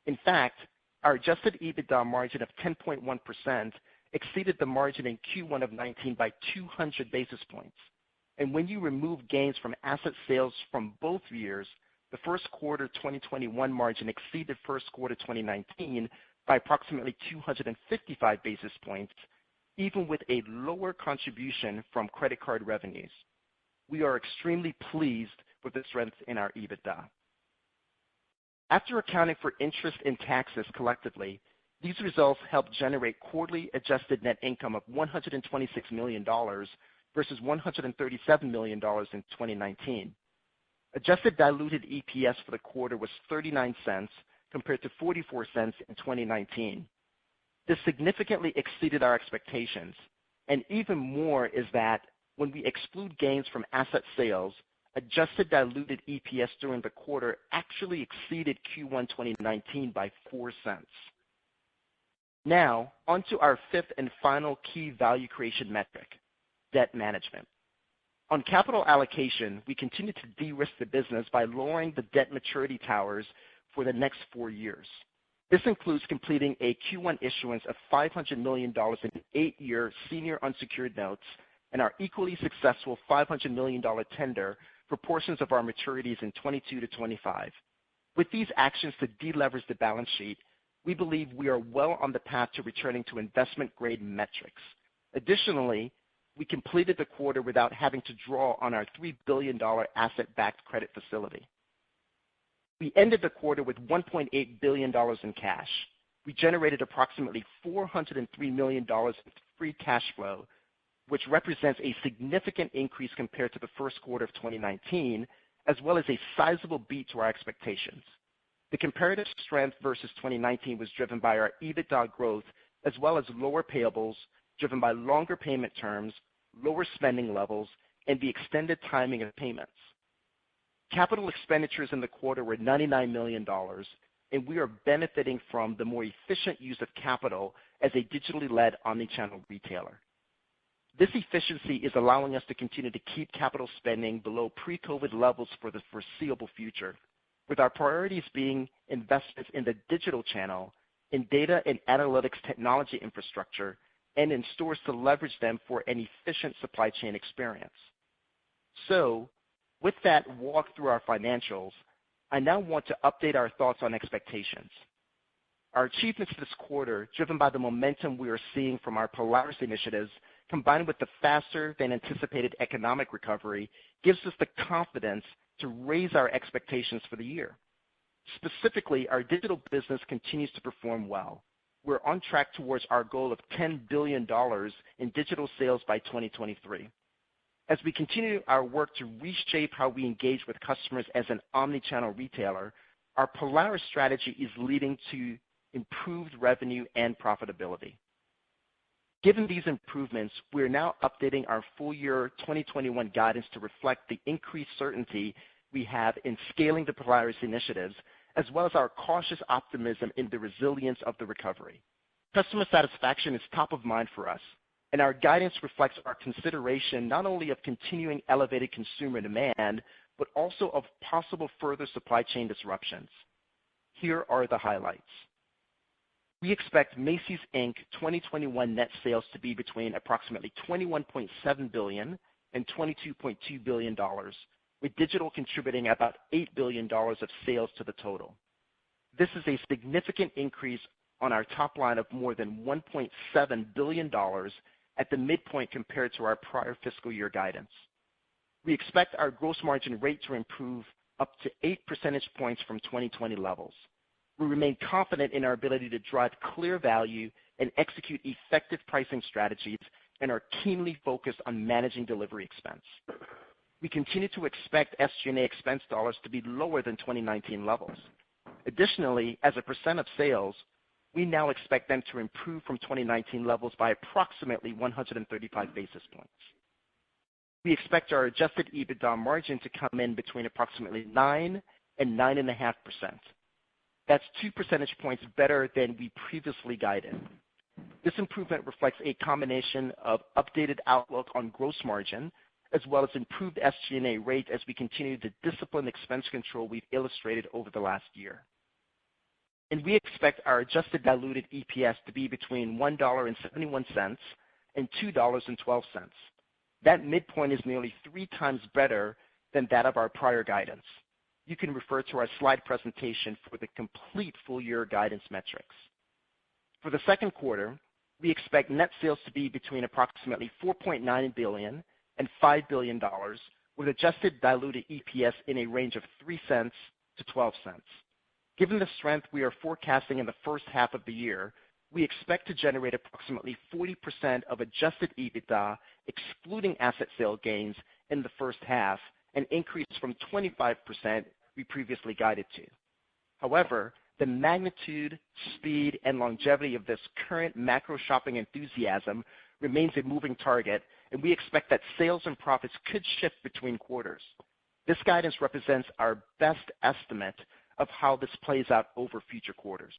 In fact, our adjusted EBITDA margin of 10.1% exceeded the margin in Q1 of 19 by 200 basis points. And when you remove gains from asset sales from both years, the first quarter 2021 margin exceeded first quarter 2019 by approximately 255 basis points, even with a lower contribution from credit card revenues. We are extremely pleased with the strength in our EBITDA. After accounting for interest and taxes collectively, these results helped generate quarterly adjusted net income of $126 million versus $137 million in 2019. Adjusted diluted EPS for the quarter was 39 cents compared to 44 cents in 2019. This significantly exceeded our expectations, and even more is that when we exclude gains from asset sales, adjusted diluted EPS during the quarter actually exceeded Q1 2019 by 4 cents. Now, on to our fifth and final key value creation metric, debt management. On capital allocation, we continue to de-risk the business by lowering the debt maturity towers for the next 4 years. This includes completing a Q1 issuance of $500 million in 8-year senior unsecured notes and our equally successful $500 million tender for portions of our maturities in 22 to 25. With these actions to deleverage the balance sheet, we believe we are well on the path to returning to investment-grade metrics. Additionally, we completed the quarter without having to draw on our $3 billion asset-backed credit facility. We ended the quarter with $1.8 billion in cash. We generated approximately $403 million in free cash flow, which represents a significant increase compared to the first quarter of 2019, as well as a sizable beat to our expectations. The comparative strength versus 2019 was driven by our EBITDA growth, as well as lower payables, driven by longer payment terms, lower spending levels, and the extended timing of payments. Capital expenditures in the quarter were $99 million, and we are benefiting from the more efficient use of capital as a digitally led omnichannel retailer. This efficiency is allowing us to continue to keep capital spending below pre-COVID levels for the foreseeable future, with our priorities being investments in the digital channel, in data and analytics technology infrastructure, and in stores to leverage them for an efficient supply chain experience. So, with that walk through our financials, I now want to update our thoughts on expectations. Our achievements this quarter, driven by the momentum we are seeing from our Polaris initiatives, combined with the faster than anticipated economic recovery, gives us the confidence to raise our expectations for the year. Specifically, our digital business continues to perform well. We're on track towards our goal of $10 billion in digital sales by 2023. As we continue our work to reshape how we engage with customers as an omnichannel retailer, our Polaris strategy is leading to improved revenue and profitability. Given these improvements, we are now updating our full year 2021 guidance to reflect the increased certainty we have in scaling the Polaris initiatives, as well as our cautious optimism in the resilience of the recovery. Customer satisfaction is top of mind for us, and our guidance reflects our consideration not only of continuing elevated consumer demand, but also of possible further supply chain disruptions. Here are the highlights. We expect Macy's, Inc. 2021 net sales to be between approximately $21.7 billion and $22.2 billion, with digital contributing about $8 billion of sales to the total. This is a significant increase on our top line of more than $1.7 billion at the midpoint compared to our prior fiscal year guidance. We expect our gross margin rate to improve up to 8 percentage points from 2020 levels. We remain confident in our ability to drive clear value and execute effective pricing strategies and are keenly focused on managing delivery expense. We continue to expect SG&A expense dollars to be lower than 2019 levels. Additionally, as a percent of sales, we now expect them to improve from 2019 levels by approximately 135 basis points. We expect our adjusted EBITDA margin to come in between approximately 9 and 9.5%. That's 2 percentage points better than we previously guided. This improvement reflects a combination of updated outlook on gross margin, as well as improved SG&A rate as we continue the disciplined expense control we've illustrated over the last year. And we expect our adjusted diluted EPS to be between $1.71 and $2.12. That midpoint is nearly 3 times better than that of our prior guidance. You can refer to our slide presentation for the complete full year guidance metrics. For the second quarter, we expect net sales to be between approximately $4.9 billion and $5 billion, with adjusted diluted EPS in a range of 3 cents to 12 cents. Given the strength we are forecasting in the first half of the year, we expect to generate approximately 40% of adjusted EBITDA, excluding asset sale gains, in the first half, an increase from 25% we previously guided to. However, the magnitude, speed, and longevity of this current macro shopping enthusiasm remains a moving target, and we expect that sales and profits could shift between quarters. This guidance represents our best estimate of how this plays out over future quarters.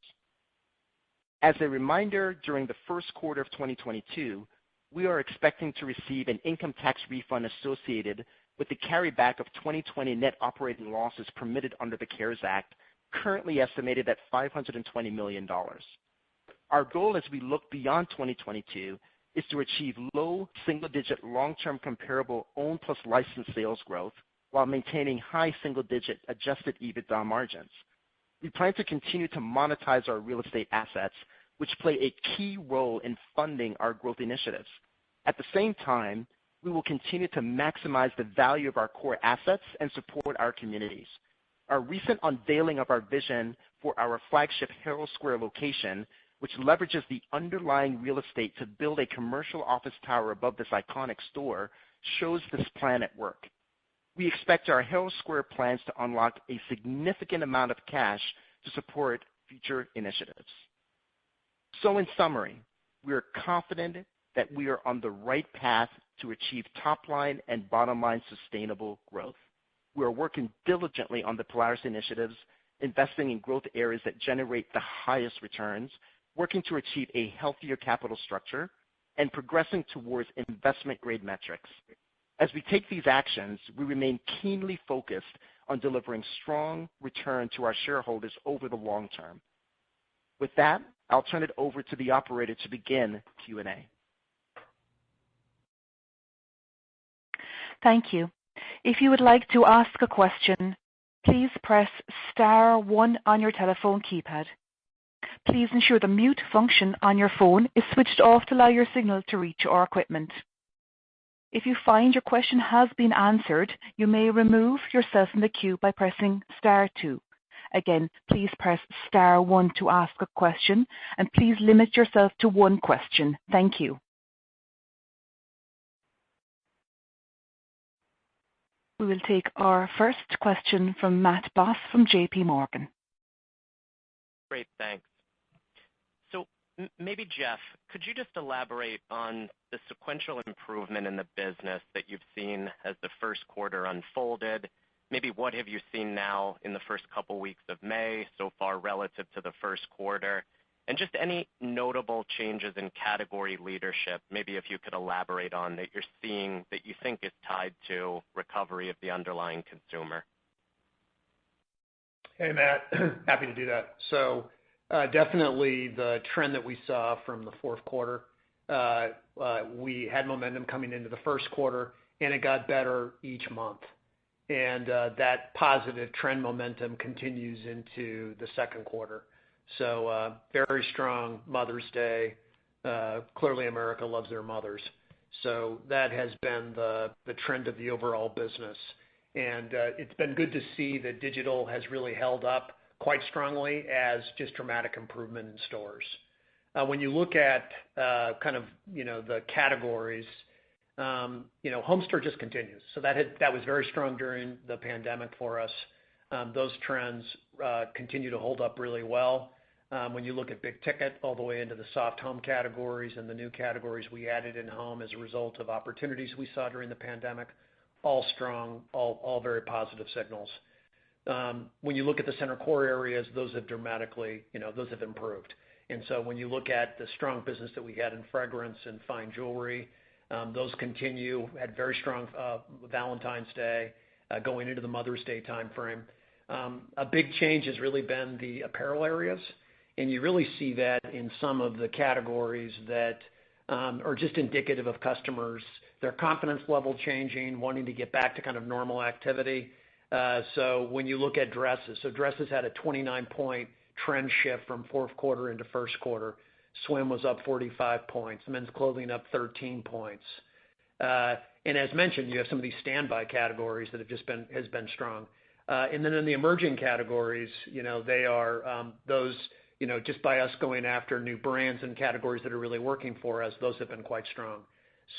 As a reminder, during the first quarter of 2022, we are expecting to receive an income tax refund associated with the carryback of 2020 net operating losses permitted under the CARES Act, currently estimated at $520 million. Our goal as we look beyond 2022 is to achieve low single-digit long-term comparable owned plus licensed sales growth while maintaining high single-digit adjusted EBITDA margins. We plan to continue to monetize our real estate assets, which play a key role in funding our growth initiatives. At the same time, we will continue to maximize the value of our core assets and support our communities. Our recent unveiling of our vision for our flagship Herald Square location, which leverages the underlying real estate to build a commercial office tower above this iconic store, shows this plan at work. We expect our Herald Square plans to unlock a significant amount of cash to support future initiatives. So in summary, we are confident that we are on the right path to achieve top-line and bottom-line sustainable growth. We are working diligently on the Polaris initiatives, investing in growth areas that generate the highest returns, working to achieve a healthier capital structure, and progressing towards investment-grade metrics. As we take these actions, we remain keenly focused on delivering strong return to our shareholders over the long term. With that, I'll turn it over to the operator to begin Q&A. Thank you. If you would like to ask a question, please press star one on your telephone keypad. Please ensure the mute function on your phone is switched off to allow your signal to reach our equipment. If you find your question has been answered, you may remove yourself from the queue by pressing star two. Again, please press star one to ask a question, and please limit yourself to one question. Thank you. We will take our first question from Matt Boss from JP Morgan. Great, thanks. So maybe Jeff, could you just elaborate on the sequential improvement in the business that you've seen as the first quarter unfolded? Maybe what have you seen now in the first couple weeks of May so far relative to the first quarter? And just any notable changes in category leadership, maybe if you could elaborate on that you're seeing that you think is tied to recovery of the underlying consumer. Hey, Matt. Happy to do that. So definitely the trend that we saw from the fourth quarter, we had momentum coming into the first quarter, and it got better each month. And that positive trend momentum continues into the second quarter. So very strong Mother's Day. Clearly, America loves their mothers. So that has been the trend of the overall business. And it's been good to see that digital has really held up quite strongly as just dramatic improvement in stores. When you look at kind of, the categories, home store just continues. So that was very strong during the pandemic for us. Those trends continue to hold up really well. When you look at big ticket all the way into the soft home categories and the new categories we added in home as a result of opportunities we saw during the pandemic, all strong, all very positive signals. When you look at the center core areas, those have dramatically, those have improved. And so when you look at the strong business that we had in fragrance and fine jewelry, those continue. Had very strong Valentine's Day going into the Mother's Day timeframe. A big change has really been the apparel areas, and you really see that in some of the categories that are just indicative of customers, their confidence level changing, wanting to get back to kind of normal activity. So when you look at dresses, so dresses had a 29-point trend shift from fourth quarter into first quarter. Swim was up 45 points. Men's clothing up 13 points. And as mentioned, you have some of these standby categories that has been strong. And then in the emerging categories, they are those, just by us going after new brands and categories that are really working for us, those have been quite strong.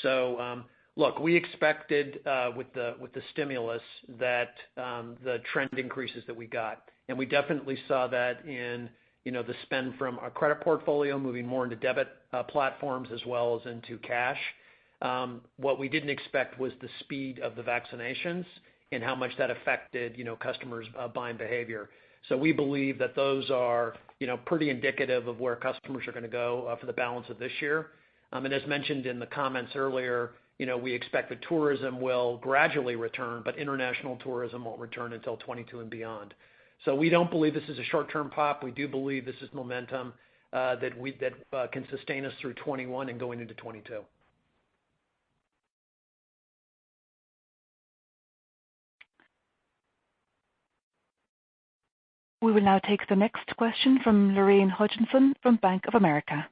So look, we expected with the stimulus that the trend increases that we got, and we definitely saw that in the spend from our credit portfolio moving more into debit platforms as well as into cash. What we didn't expect was the speed of the vaccinations and how much that affected customers' buying behavior. So we believe that those are, pretty indicative of where customers are going to go for the balance of this year. And as mentioned in the comments earlier, we expect that tourism will gradually return, but international tourism won't return until 22 and beyond. So we don't believe this is a short-term pop. We do believe this is momentum that can sustain us through 21 and going into 22. We will now take the next question from Lorraine Hutchinson from Bank of America.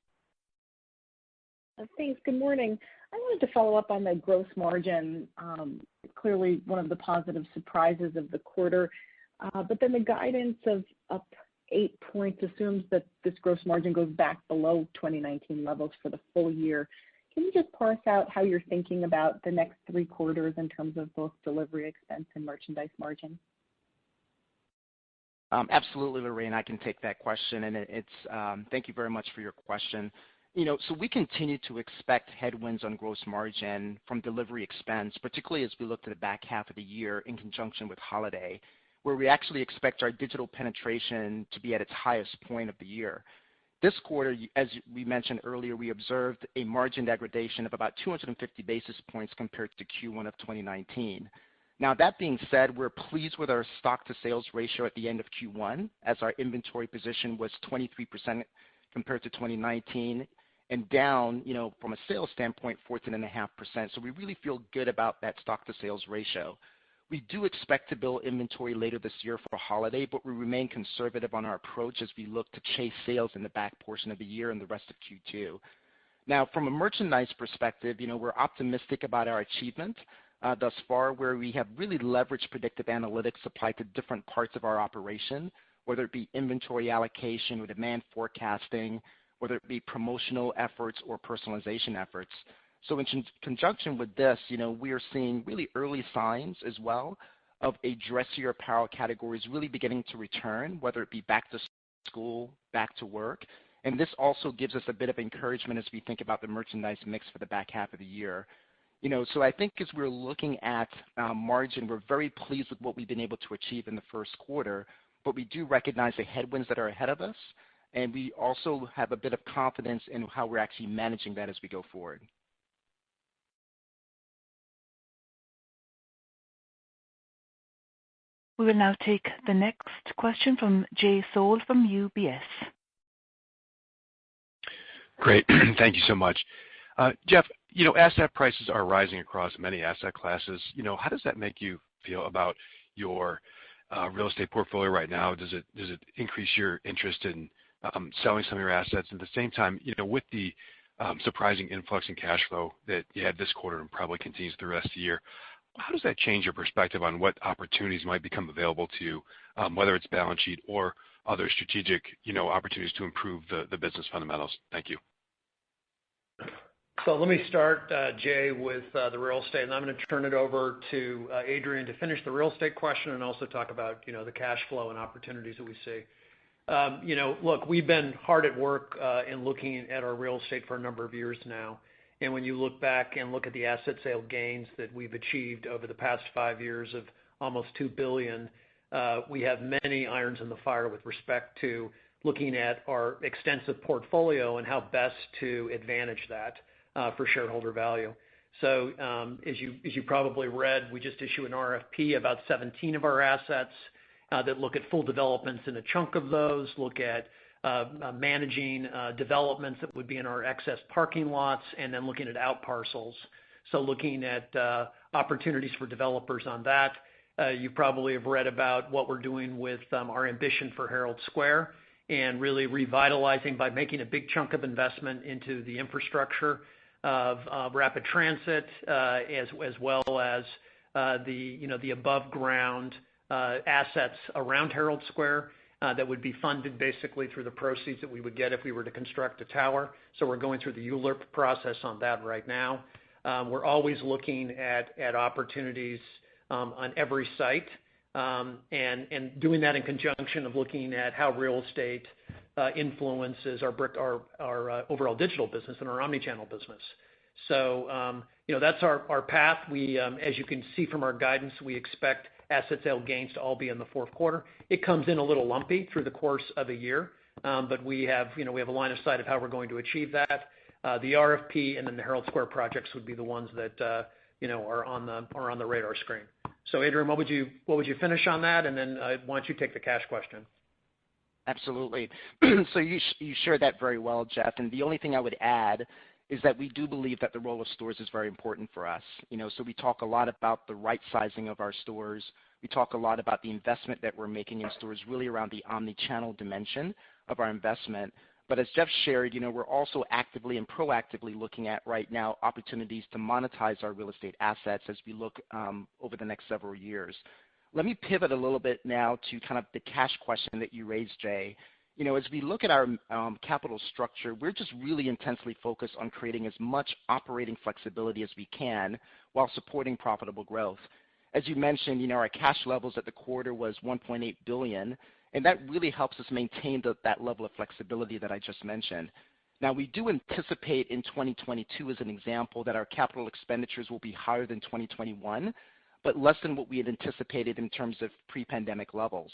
Thanks. Good morning. I wanted to follow up on the gross margin. Clearly one of the positive surprises of the quarter. But then the guidance of up 8 points assumes that this gross margin goes back below 2019 levels for the full year. Can you just parse out how you're thinking about the next 3 quarters in terms of both delivery expense and merchandise margin? Absolutely, Lorraine. I can take that question, and thank you very much for your question. So we continue to expect headwinds on gross margin from delivery expense, particularly as we look to the back half of the year in conjunction with holiday, where we actually expect our digital penetration to be at its highest point of the year. This quarter, as we mentioned earlier, we observed a margin degradation of about 250 basis points compared to Q1 of 2019. Now, that being said, we're pleased with our stock-to-sales ratio at the end of Q1, as our inventory position was 23% compared to 2019, and down, from a sales standpoint, 14.5%. So we really feel good about that stock-to-sales ratio. We do expect to build inventory later this year for holiday, but we remain conservative on our approach as we look to chase sales in the back portion of the year and the rest of Q2. Now, from a merchandise perspective, we're optimistic about our achievement thus far, where we have really leveraged predictive analytics applied to different parts of our operation, whether it be inventory allocation or demand forecasting, whether it be promotional efforts or personalization efforts. So in conjunction with this, we are seeing really early signs as well of a dressier apparel categories really beginning to return, whether it be back to school, back to work. And this also gives us a bit of encouragement as we think about the merchandise mix for the back half of the year. So I think as we're looking at margin, we're very pleased with what we've been able to achieve in the first quarter, but we do recognize the headwinds that are ahead of us, and we also have a bit of confidence in how we're actually managing that as we go forward. We will now take the next question from Jay Sole from UBS. Great. Thank you so much. Jeff, asset prices are rising across many asset classes. How does that make you feel about your real estate portfolio right now? Does it increase your interest in selling some of your assets? At the same time, with the surprising influx in cash flow that you had this quarter and probably continues through the rest of the year, how does that change your perspective on what opportunities might become available to you, whether it's balance sheet or other strategic, opportunities to improve the business fundamentals? Thank you. So let me start, Jay, with the real estate, and I'm going to turn it over to Adrian to finish the real estate question and also talk about, the cash flow and opportunities that we see. Look, we've been hard at work in looking at our real estate for a number of years now. And when you look back and look at the asset sale gains that we've achieved over the past 5 years of almost $2 billion, we have many irons in the fire with respect to looking at our extensive portfolio and how best to advantage that for shareholder value. So as you probably read, we just issued an RFP about 17 of our assets that look at full developments in a chunk of those, look at managing developments that would be in our excess parking lots, and then looking at out parcels. So looking at opportunities for developers on that. You probably have read about what we're doing with our ambition for Herald Square and really revitalizing by making a big chunk of investment into the infrastructure of rapid transit as well as the above ground assets around Herald Square that would be funded basically through the proceeds that we would get if we were to construct a tower. So we're going through the ULURP process on that right now. We're always looking at opportunities on every site and doing that in conjunction of looking at how real estate influences our overall digital business and our omnichannel business. So that's our path. We, as you can see from our guidance, we expect asset sale gains to all be in the fourth quarter. It comes in a little lumpy through the course of a year, but we have a line of sight of how we're going to achieve that. The RFP and then the Herald Square projects would be the ones that are on the radar screen. So Adrian, what would you finish on that, and then why don't you take the cash question? Absolutely. So you shared that very well, Jeff. And the only thing I would add is that we do believe that the role of stores is very important for us. So we talk a lot about the right sizing of our stores. We talk a lot about the investment that we're making in stores, really around the omni-channel dimension of our investment. But as Jeff shared, we're also actively and proactively looking at right now opportunities to monetize our real estate assets as we look over the next several years. Let me pivot a little bit now to kind of the cash question that you raised, Jay. As we look at our capital structure, we're just really intensely focused on creating as much operating flexibility as we can while supporting profitable growth. As you mentioned, our cash levels at the quarter was $1.8 billion, and that really helps us maintain that level of flexibility that I just mentioned. Now, we do anticipate in 2022, as an example, that our capital expenditures will be higher than 2021, but less than what we had anticipated in terms of pre-pandemic levels.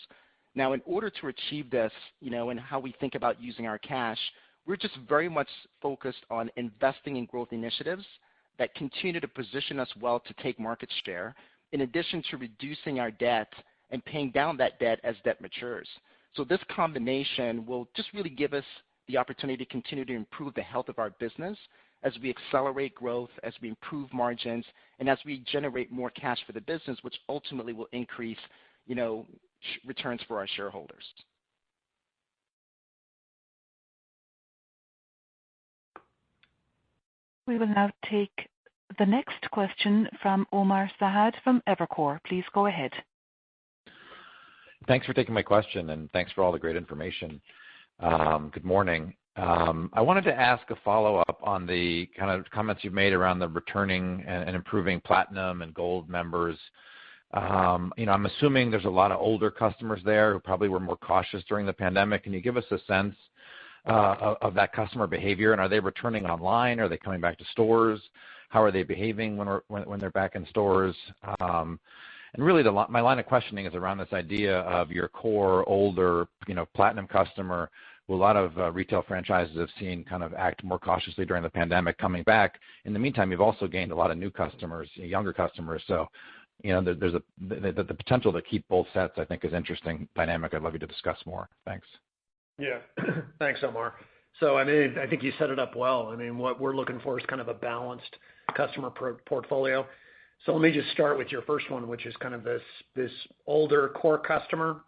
Now, in order to achieve this, and how we think about using our cash, we're just very much focused on investing in growth initiatives that continue to position us well to take market share, in addition to reducing our debt and paying down that debt as debt matures. So this combination will just really give us the opportunity to continue to improve the health of our business as we accelerate growth, as we improve margins, and as we generate more cash for the business, which ultimately will increase, returns for our shareholders. We will now take the next question from Omar Saad from Evercore. Please go ahead. Thanks for taking my question, and thanks for all the great information. Good morning. I wanted to ask a follow-up on the kind of comments you've made around the returning and improving Platinum and Gold members. I'm assuming there's a lot of older customers there who probably were more cautious during the pandemic. Can you give us a sense of that customer behavior, and are they returning online? Are they coming back to stores? How are they behaving when they're back in stores? And really, my line of questioning is around this idea of your core older, Platinum customer, who a lot of retail franchises have seen kind of act more cautiously during the pandemic, coming back. In the meantime, you've also gained a lot of new customers, younger customers. So, there's the potential to keep both sets, I think, is interesting dynamic. I'd love you to discuss more. Thanks. Yeah. Thanks, Omar. So, I think you set it up well. What we're looking for is kind of a balanced customer portfolio. So let me just start with your first one, which is kind of this older core customer.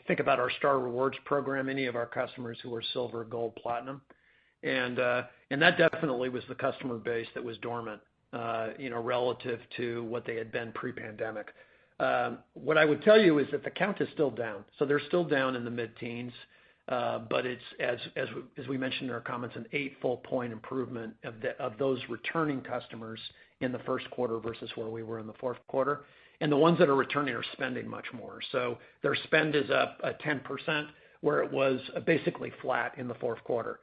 Think about our Star Rewards program, any of our customers who are Silver, Gold, Platinum. And that definitely was the customer base that was dormant, relative to what they had been pre-pandemic. What I would tell you is that the count is still down. So they're still down in the mid-teens, but it's, as we mentioned in our comments, an 8 full point improvement of those returning customers in the first quarter versus where we were in the fourth quarter. And the ones that are returning are spending much more. So their spend is up 10%, where it was basically flat in the fourth quarter.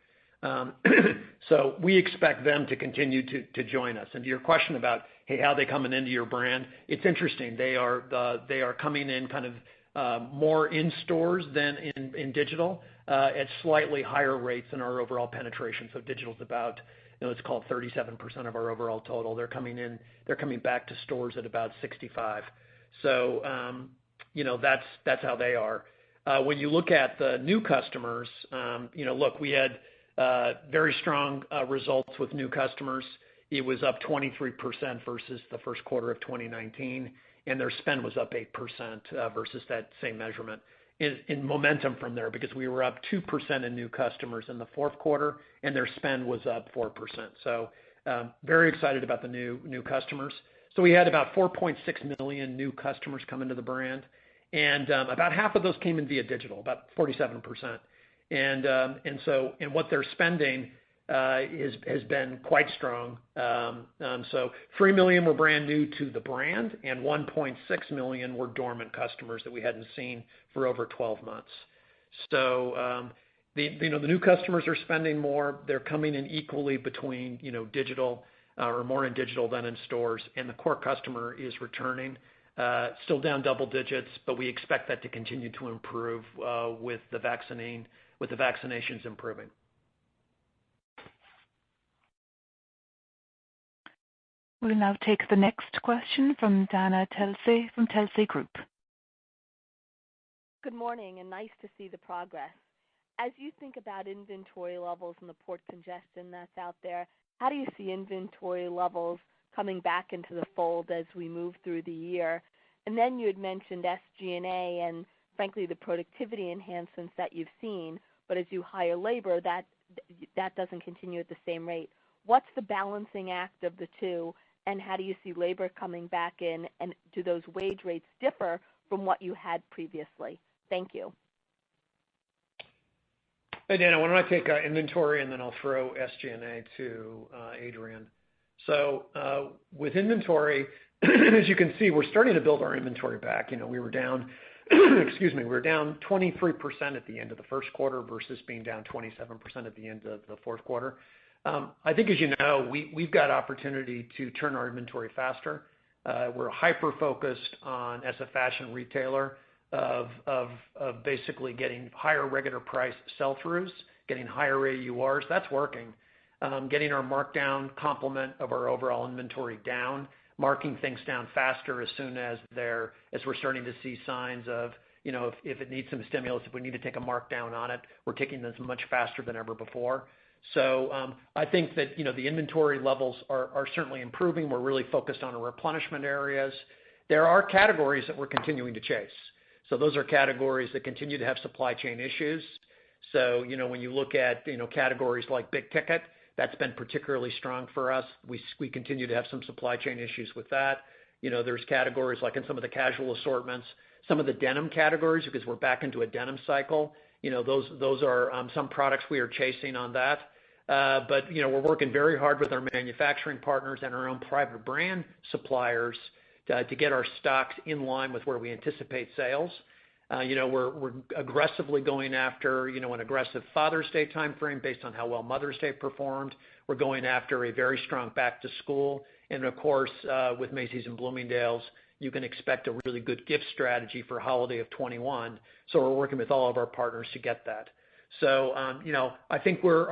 So we expect them to continue to join us. And to your question about, hey, how are they coming into your brand? It's interesting. They are coming in kind of more in stores than in digital at slightly higher rates than our overall penetration. So digital's about, it's called 37% of our overall total. They're coming back to stores at about 65. So, that's how they are. When you look at the new customers, look, we had very strong results with new customers. It was up 23% versus the first quarter of 2019, and their spend was up 8% versus that same measurement. In momentum from there, because we were up 2% in new customers in the fourth quarter, and their spend was up 4%. So very excited about the new customers. So we had about 4.6 million new customers come into the brand, and about half of those came in via digital, about 47%. And what they're spending has been quite strong. So 3 million were brand new to the brand, and 1.6 million were dormant customers that we hadn't seen for over 12 months. So the new customers are spending more. They're coming in equally between digital or more in digital than in stores, and the core customer is returning. Still down double digits, but we expect that to continue to improve with the vaccinations improving. We'll now take the next question from Dana Telsey from Telsey Group. Good morning, and nice to see the progress. As you think about inventory levels and the port congestion that's out there, how do you see inventory levels coming back into the fold as we move through the year? And then you had mentioned SG&A and, frankly, the productivity enhancements that you've seen, but as you hire labor, that doesn't continue at the same rate. What's the balancing act of the two, and how do you see labor coming back in, and do those wage rates differ from what you had previously? Thank you. Hey, Dana, why don't I take inventory, and then I'll throw SG&A to Adrian. So with inventory, as you can see, we're starting to build our inventory back. We were down, we were down 23% at the end of the first quarter versus being down 27% at the end of the fourth quarter. I think, as you know, we've got opportunity to turn our inventory faster. We're hyper-focused on, as a fashion retailer, of basically getting higher regular price sell-throughs, getting higher AURs. That's working. Getting our markdown complement of our overall inventory down, marking things down faster as soon as we're starting to see signs of, if it needs some stimulus, if we need to take a markdown on it, we're taking this much faster than ever before. So I think that the inventory levels are certainly improving. We're really focused on our replenishment areas. There are categories that we're continuing to chase. So those are categories that continue to have supply chain issues. So when you look at categories like big ticket, that's been particularly strong for us. We continue to have some supply chain issues with that. There's categories like in some of the casual assortments, some of the denim categories, because we're back into a denim cycle. Those are some products we are chasing on that. But we're working very hard with our manufacturing partners and our own private brand suppliers to get our stocks in line with where we anticipate sales. We're aggressively going after an aggressive Father's Day timeframe based on how well Mother's Day performed. We're going after a very strong back to school, and of course, with Macy's and Bloomingdale's, you can expect a really good gift strategy for holiday of 21. So we're working with all of our partners to get that. So I think we're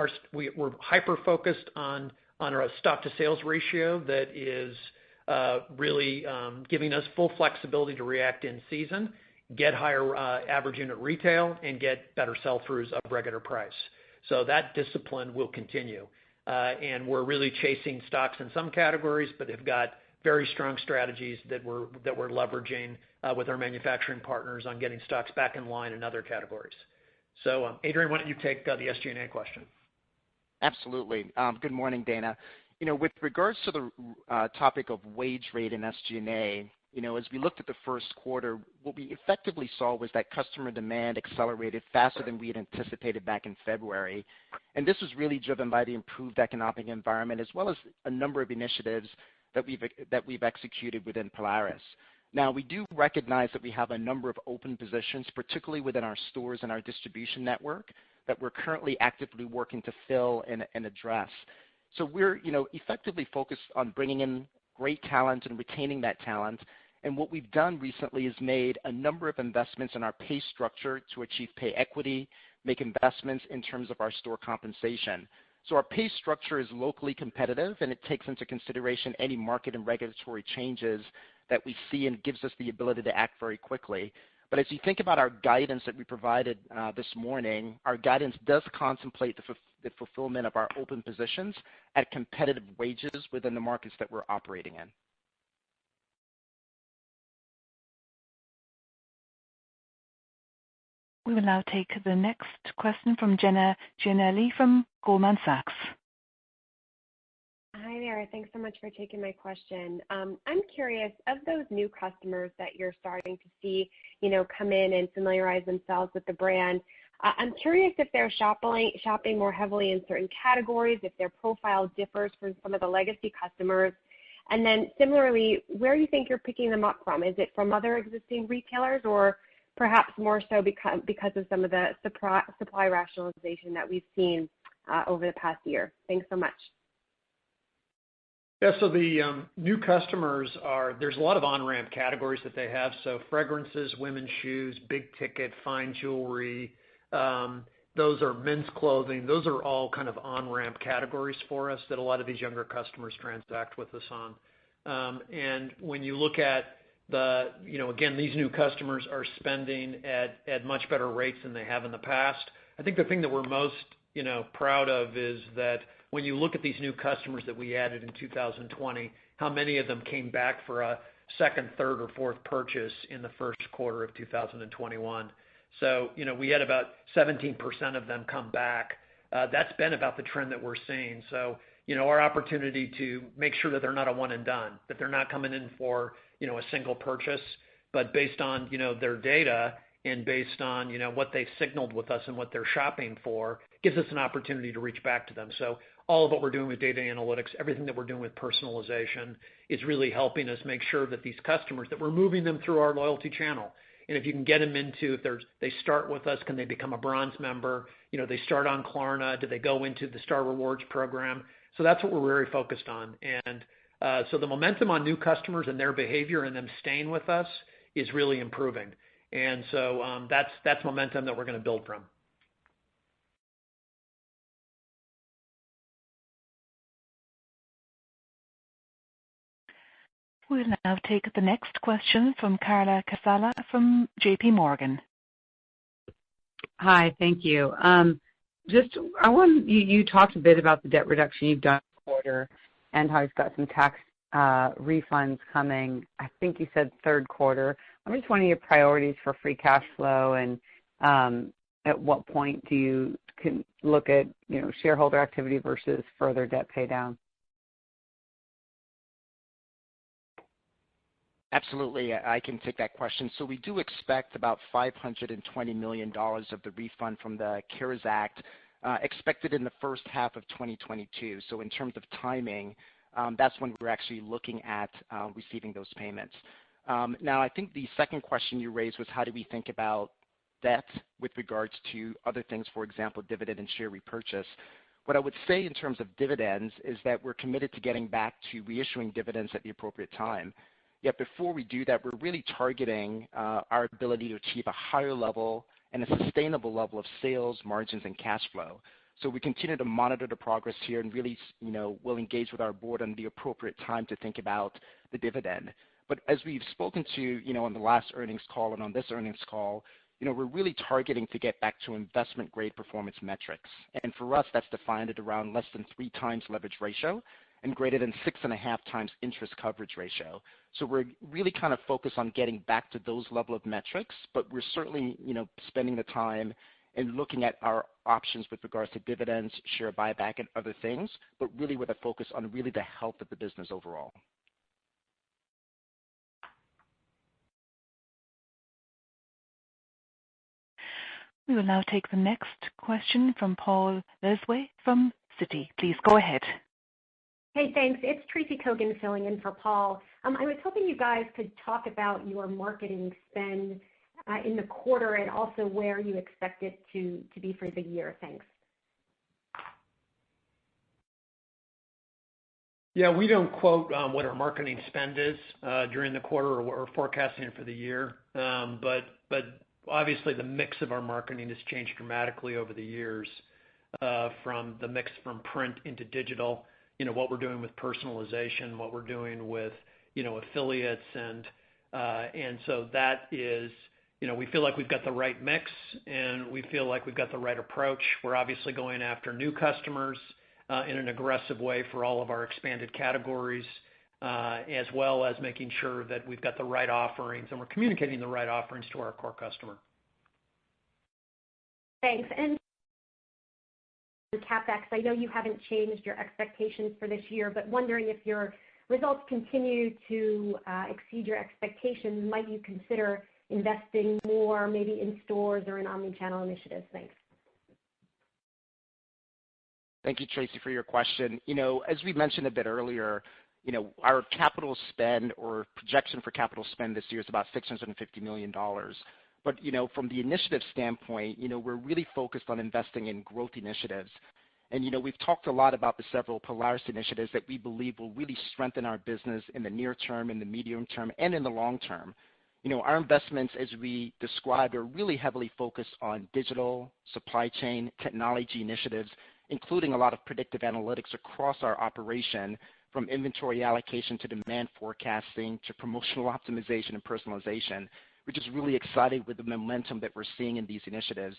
hyper focused on our stock to sales ratio that is really giving us full flexibility to react in season, get higher average unit retail, and get better sell-throughs of regular price. So that discipline will continue. And we're really chasing stocks in some categories, but have got very strong strategies that we're leveraging with our manufacturing partners on getting stocks back in line in other categories. So Adrian, why don't you take the SG&A question? Absolutely. Good morning, Dana. With regards to the topic of wage rate and SG&A, as we looked at the first quarter, what we effectively saw was that customer demand accelerated faster than we had anticipated back in February. And this was really driven by the improved economic environment as well as a number of initiatives that we've executed within Polaris. Now, we do recognize that we have a number of open positions, particularly within our stores and our distribution network, that we're currently actively working to fill and address. So we're effectively focused on bringing in great talent and retaining that talent. And what we've done recently is made a number of investments in our pay structure to achieve pay equity, make investments in terms of our store compensation. So our pay structure is locally competitive, and it takes into consideration any market and regulatory changes that we see and gives us the ability to act very quickly. But as you think about our guidance that we provided this morning, our guidance does contemplate the fulfillment of our open positions at competitive wages within the markets that we're operating in. We will now take the next question from Jenna Giannelli from Goldman Sachs. Hi there. Thanks so much for taking my question. I'm curious, of those new customers that you're starting to see, come in and familiarize themselves with the brand, I'm curious if they're shopping more heavily in certain categories, if their profile differs from some of the legacy customers. And then similarly, where do you think you're picking them up from? Is it from other existing retailers or perhaps more so because of some of the supply rationalization that we've seen over the past year? Thanks so much. Yeah, so the new customers there's a lot of on-ramp categories that they have. So fragrances, women's shoes, big ticket, fine jewelry, those are men's clothing. Those are all kind of on-ramp categories for us that a lot of these younger customers transact with us on. And when you look at again, these new customers are spending at much better rates than they have in the past. I think the thing that we're most, proud of is that when you look at these new customers that we added in 2020, how many of them came back for a second, third, or fourth purchase in the first quarter of 2021. So, we had about 17% of them come back. That's been about the trend that we're seeing. So, our opportunity to make sure that they're not a one and done, that they're not coming in for, a single purchase, but based on, their data and based on, what they've signaled with us and what they're shopping for, gives us an opportunity to reach back to them. So all of what we're doing with data analytics, everything that we're doing with personalization is really helping us make sure that these customers, that we're moving them through our loyalty channel. And if you can get them into, they start with us, can they become a bronze member? They start on Klarna, do they go into the Star Rewards program? So that's what we're very focused on. And so the momentum on new customers and their behavior and them staying with us is really improving. And so that's momentum that we're going to build from. We'll now take the next question from Carla Casala from JP Morgan. Hi, thank you. You talked a bit about the debt reduction you've done this quarter and how you've got some tax refunds coming. I think you said third quarter. I'm just wondering your priorities for free cash flow and at what point do you can look at shareholder activity versus further debt pay down? Absolutely, I can take that question. So we do expect about $520 million of the refund from the CARES Act expected in the first half of 2022. So in terms of timing, that's when we're actually looking at receiving those payments. Now, I think the second question you raised was how do we think about debt with regards to other things, for example, dividend and share repurchase. What I would say in terms of dividends is that we're committed to getting back to reissuing dividends at the appropriate time. Yet before we do that, we're really targeting our ability to achieve a higher level and a sustainable level of sales, margins, and cash flow. So we continue to monitor the progress here and really, we'll engage with our board on the appropriate time to think about the dividend. But as we've spoken to, on the last earnings call and on this earnings call, we're really targeting to get back to investment grade performance metrics. And for us, that's defined at around less than 3 times leverage ratio and greater than 6.5 times interest coverage ratio. So we're really kind of focused on getting back to those level of metrics, but we're certainly, spending the time and looking at our options with regards to dividends, share buyback, and other things, but really with a focus on really the health of the business overall. We will now take the next question from Paul Lejuez from Citi. Please go ahead. Hey, thanks. It's Tracy Kogan filling in for Paul. I was hoping you guys could talk about your marketing spend in the quarter and also where you expect it to be for the year. Thanks. Yeah, we don't quote what our marketing spend is during the quarter or what we're forecasting for the year. But obviously the mix of our marketing has changed dramatically over the years from the mix from print into digital. What we're doing with personalization, what we're doing with, affiliates. And so that is, we feel like we've got the right mix and we feel like we've got the right approach. We're obviously going after new customers in an aggressive way for all of our expanded categories, as well as making sure that we've got the right offerings and we're communicating the right offerings to our core customer. Thanks. And CapEx, I know you haven't changed your expectations for this year, but wondering if your results continue to exceed your expectations, might you consider investing more maybe in stores or in omnichannel initiatives? Thanks. Thank you, Tracy, for your question. As we mentioned a bit earlier, our capital spend or projection for capital spend this year is about $650 million. But, from the initiative standpoint, we're really focused on investing in growth initiatives. And we've talked a lot about the several Polaris initiatives that we believe will really strengthen our business in the near term, in the medium term, and in the long term. Our investments, as we described, are really heavily focused on digital, supply chain, technology initiatives, including a lot of predictive analytics across our operation, from inventory allocation to demand forecasting to promotional optimization and personalization. We're just really excited with the momentum that we're seeing in these initiatives.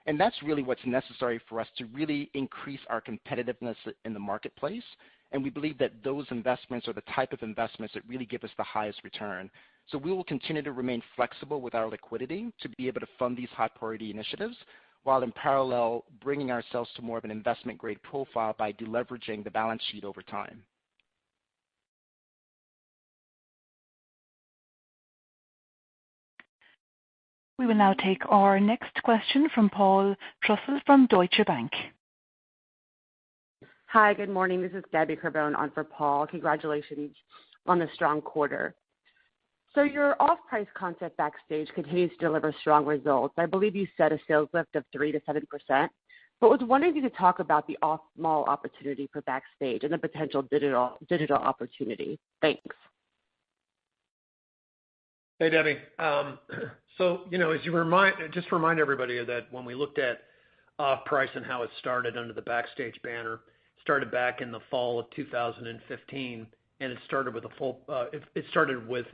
And that's really what's necessary for us to really increase our competitiveness in the marketplace. And we believe that those investments are the type of investments that really give us the highest return. So we will continue to remain flexible with our liquidity to be able to fund these high priority initiatives, while in parallel bringing ourselves to more of an investment grade profile by deleveraging the balance sheet over time. We will now take our next question from Paul Trussell from Deutsche Bank. Hi, good morning. This is Gabby Carbone on for Paul. Congratulations on the strong quarter. So your off-price concept Backstage continues to deliver strong results. I believe you set a sales lift of 3 to 7%, but was wondering if you could talk about the off-mall opportunity for Backstage and the potential digital opportunity. Thanks. Hey, Debbie. So, as you remind everybody that when we looked at off-price and how it started under the Backstage banner, it started back in the fall of 2015, and it started with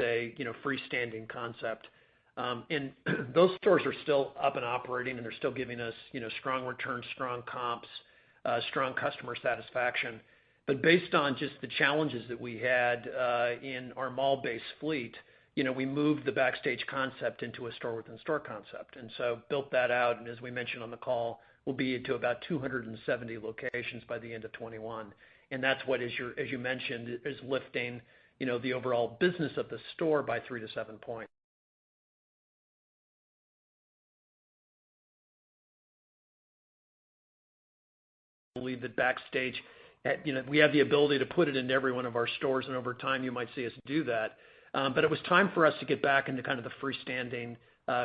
a freestanding concept. And those stores are still up and operating, and they're still giving us strong returns, strong comps, strong customer satisfaction. But based on just the challenges that we had in our mall-based fleet, we moved the Backstage concept into a store-within-store concept, and so built that out. And as we mentioned on the call, we'll be to about 270 locations by the end of 21. And that's what, as you mentioned, is lifting the overall business of the store by 3 to 7 points. I believe that Backstage, we have the ability to put it into every one of our stores, and over time you might see us do that. But it was time for us to get back into kind of the freestanding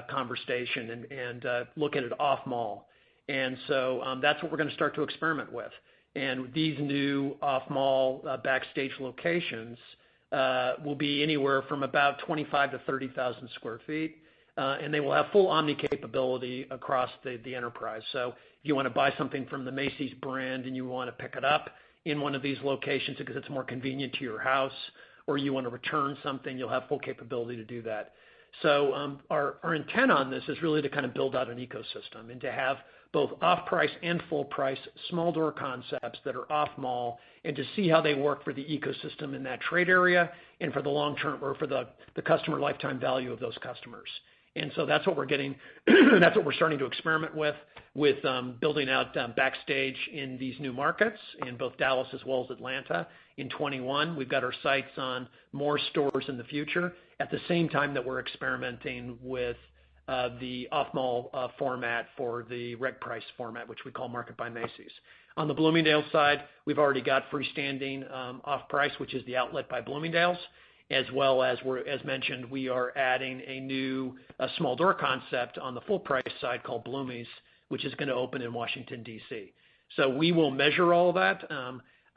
conversation and look at it off-mall. And so that's what we're going to start to experiment with. And these new off-mall Backstage locations will be anywhere from about 25 to 30,000 square feet, and they will have full omni capability across the enterprise. So if you want to buy something from the Macy's brand and you want to pick it up in one of these locations because it's more convenient to your house, or you want to return something, you'll have full capability to do that. So our intent on this is really to kind of build out an ecosystem and to have both off-price and full-price small door concepts that are off-mall, and to see how they work for the ecosystem in that trade area and for the long-term, or for the customer lifetime value of those customers. And so that's what we're getting. That's what we're starting to experiment with building out Backstage in these new markets in both Dallas as well as Atlanta in 21. We've got our sights on more stores in the future at the same time that we're experimenting with the off-mall format for the reg price format, which we call Market by Macy's. On the Bloomingdale's side, we've already got freestanding off-price, which is the Outlet by Bloomingdale's, as well as, as mentioned, we are adding a new small door concept on the full-price side called Bloomies, which is going to open in Washington, D.C. So we will measure all of that.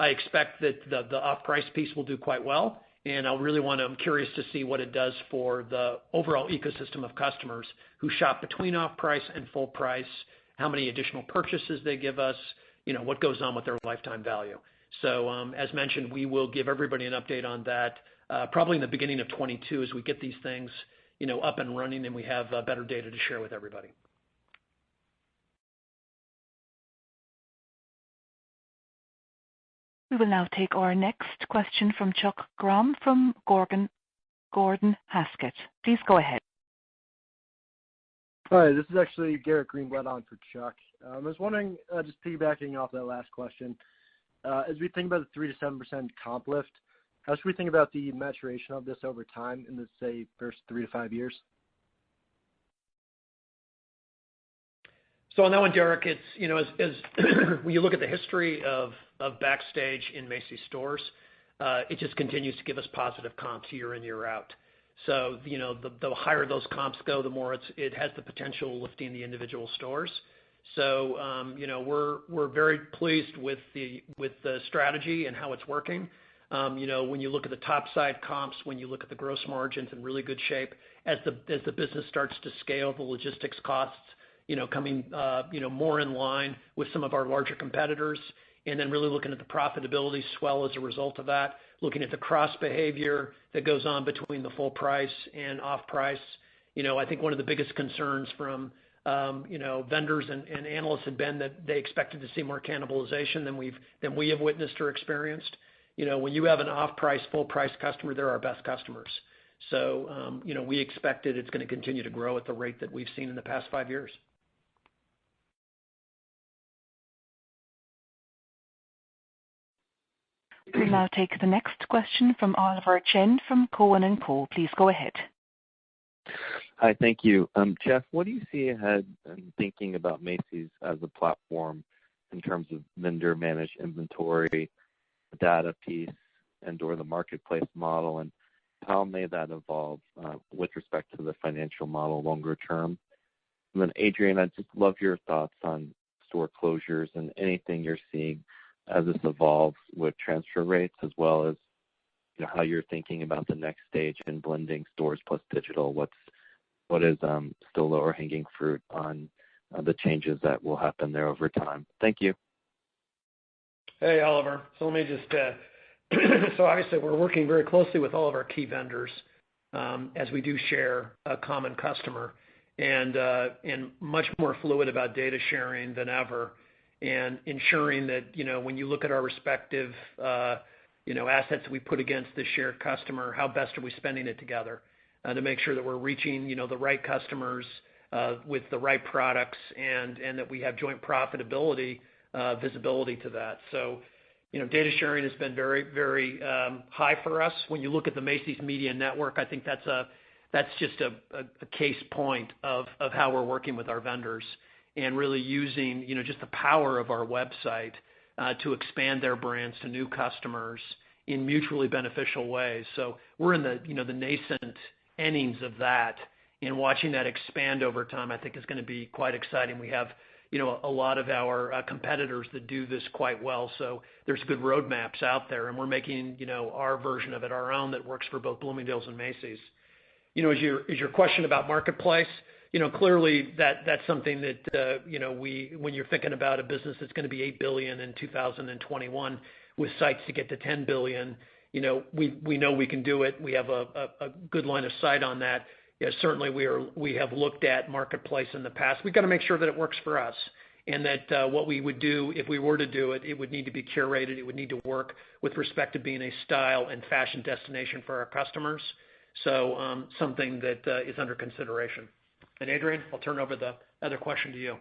I expect that the off-price piece will do quite well, and I'm curious to see what it does for the overall ecosystem of customers who shop between off-price and full price, how many additional purchases they give us, what goes on with their lifetime value. So as mentioned, we will give everybody an update on that probably in the beginning of 22 as we get these things up and running and we have better data to share with everybody. We will now take our next question from Chuck Grom from Gordon Haskett. Please go ahead. Hi, this is actually Garrett Greenblatt on for Chuck. I was wondering, just piggybacking off that last question, as we think about the 3 to 7% comp lift, how should we think about the maturation of this over time in the, say, first 3 to 5 years? So on that one, Derek, it's, as when you look at the history of Backstage in Macy's stores, it just continues to give us positive comps year in, year out. So, the higher those comps go, the more it has the potential of lifting the individual stores. So, we're very pleased with the strategy and how it's working. When you look at the top side comps, when you look at the gross margins, in really good shape. As the business starts to scale, the logistics costs, coming, more in line with some of our larger competitors, and then really looking at the profitability swell as a result of that, looking at the cross behavior that goes on between the full price and off price. I think one of the biggest concerns from vendors and analysts had been that they expected to see more cannibalization than we have witnessed or experienced. When you have an off-price, full-price customer, they're our best customers. So, we expect it's going to continue to grow at the rate that we've seen in the past 5 years. We'll now take the next question from Oliver Chen from Cowen and Co. Please go ahead. Hi, thank you. Jeff, what do you see ahead in thinking about Macy's as a platform in terms of vendor managed inventory, the data piece, and/or the marketplace model, and how may that evolve with respect to the financial model longer term? And then, Adrian, I'd just love your thoughts on store closures and anything you're seeing as this evolves with transfer rates, as well as how you're thinking about the next stage in blending stores plus digital. What is still lower hanging fruit on the changes that will happen there over time? Thank you. Hey, Oliver. So let me just so obviously we're working very closely with all of our key vendors as we do share a common customer, and much more fluid about data sharing than ever, and ensuring that when you look at our respective assets we put against the shared customer, how best are we spending it together to make sure that we're reaching the right customers with the right products, and that we have joint profitability visibility to that. So data sharing has been very, very high for us. When you look at the Macy's Media Network, I think that's just a case point of how we're working with our vendors, and really using just the power of our website to expand their brands to new customers in mutually beneficial ways. So we're in the nascent innings of that, and watching that expand over time I think is going to be quite exciting. We have a lot of our competitors that do this quite well, so there's good roadmaps out there, and we're making our version of it our own that works for both Bloomingdale's and Macy's. As your question about marketplace, clearly that's something that when you're thinking about a business that's going to be $8 billion in 2021 with sights to get to $10 billion, we know we can do it. We have a good line of sight on that. Certainly we have looked at marketplace in the past. We've got to make sure that it works for us, and that what we would do if we were to do it, it would need to be curated. It would need to work with respect to being a style and fashion destination for our customers. So something that is under consideration. And Adrian, I'll turn over the other question to you.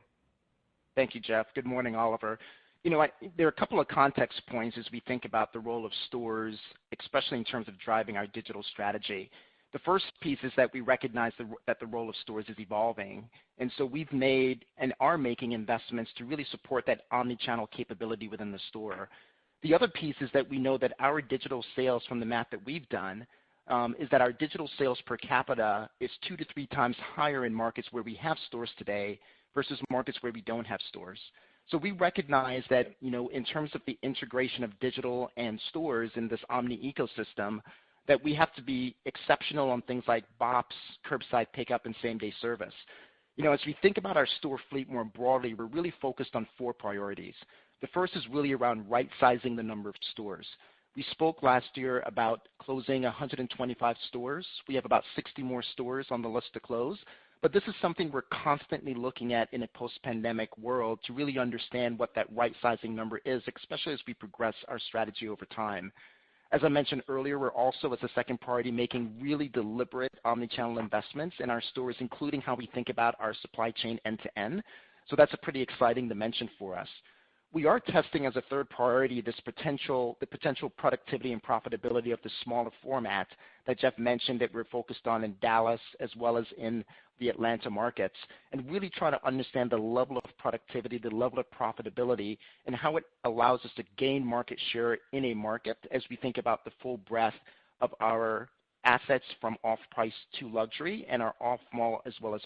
Thank you, Jeff. Good morning, Oliver. There are a couple of context points as we think about the role of stores, especially in terms of driving our digital strategy. The first piece is that we recognize that the role of stores is evolving, and so we've made and are making investments to really support that omni-channel capability within the store. The other piece is that we know that our digital sales, from the math that we've done, is that our digital sales per capita is 2 to 3 times higher in markets where we have stores today versus markets where we don't have stores. So we recognize that, in terms of the integration of digital and stores in this omni ecosystem, that we have to be exceptional on things like BOPS, curbside pickup, and same-day service. As we think about our store fleet more broadly, we're really focused on 4 priorities. The first is really around right-sizing the number of stores. We spoke last year about closing 125 stores. We have about 60 more stores on the list to close. But this is something we're constantly looking at in a post-pandemic world to really understand what that right-sizing number is, especially as we progress our strategy over time. As I mentioned earlier, we're also, as a second priority, making really deliberate omni-channel investments in our stores, including how we think about our supply chain end-to-end. So that's a pretty exciting dimension for us. We are testing as a third priority the potential productivity and profitability of the smaller format that Jeff mentioned that we're focused on in Dallas as well as in the Atlanta markets, and really try to understand the level of productivity, the level of profitability, and how it allows us to gain market share in a market as we think about the full breadth of our assets from off-price to luxury and our off-mall as well as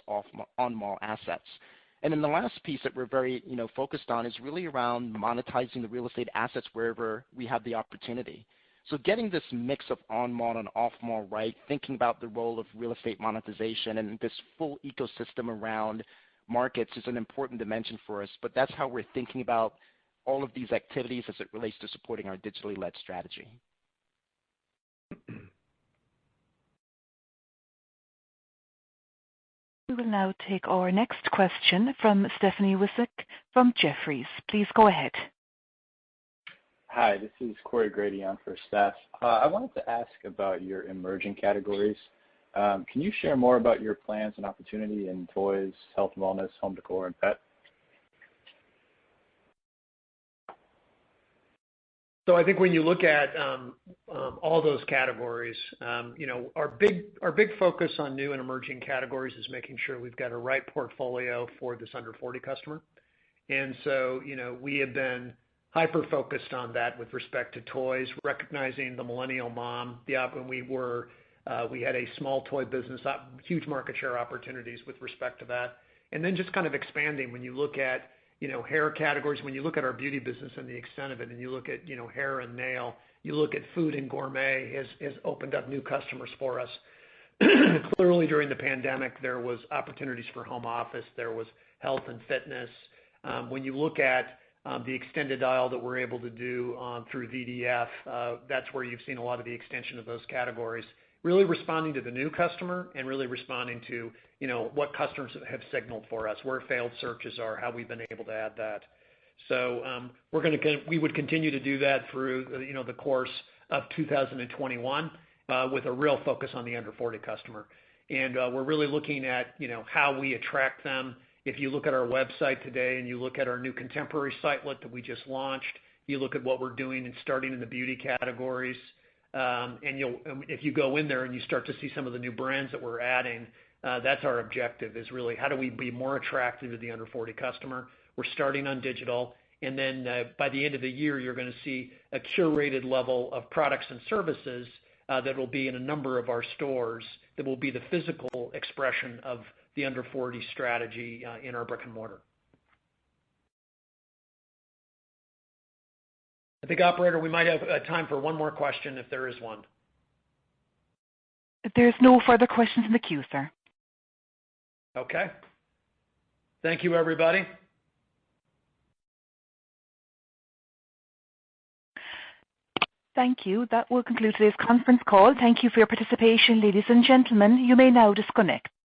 on-mall assets. And then the last piece that we're very focused on is really around monetizing the real estate assets wherever we have the opportunity. So getting this mix of on-mall and off-mall right, thinking about the role of real estate monetization and this full ecosystem around markets is an important dimension for us, but that's how we're thinking about all of these activities as it relates to supporting our digitally led strategy. We will now take our next question from Stephanie Wissek from Jefferies. Please go ahead. Hi, this is Corey Grady on for Steph. I wanted to ask about your emerging categories. Can you share more about your plans and opportunity in toys, health and wellness, home decor, and pet? So I think when you look at all those categories, our big focus on new and emerging categories is making sure we've got a right portfolio for this under 40 customer. And so, we have been hyper-focused on that with respect to toys, recognizing the millennial mom. When we had a small toy business, huge market share opportunities with respect to that. And then just kind of expanding when you look at, hair categories, when you look at our beauty business and the extent of it, and you look at, hair and nail, you look at food and gourmet has opened up new customers for us. Clearly during the pandemic, there was opportunities for home office, there was health and fitness. When you look at the extended aisle that we're able to do through VDF, that's where you've seen a lot of the extension of those categories. Really responding to the new customer and really responding to, what customers have signaled for us, where failed searches are, how we've been able to add that. So we would continue to do that through, the course of 2021 with a real focus on the under 40 customer. And we're really looking at, how we attract them. If you look at our website today and you look at our new contemporary sitelet that we just launched, you look at what we're doing and starting in the beauty categories, and if you go in there and you start to see some of the new brands that we're adding, that's our objective, is really how do we be more attractive to the under 40 customer. We're starting on digital, and then by the end of the year, you're going to see a curated level of products and services that will be in a number of our stores that will be the physical expression of the under 40 strategy in our brick and mortar. I think, operator, we might have time for one more question if there is one. There's no further questions in the queue, sir. Okay. Thank you, everybody. Thank you. That will conclude today's conference call. Thank you for your participation, ladies and gentlemen. You may now disconnect.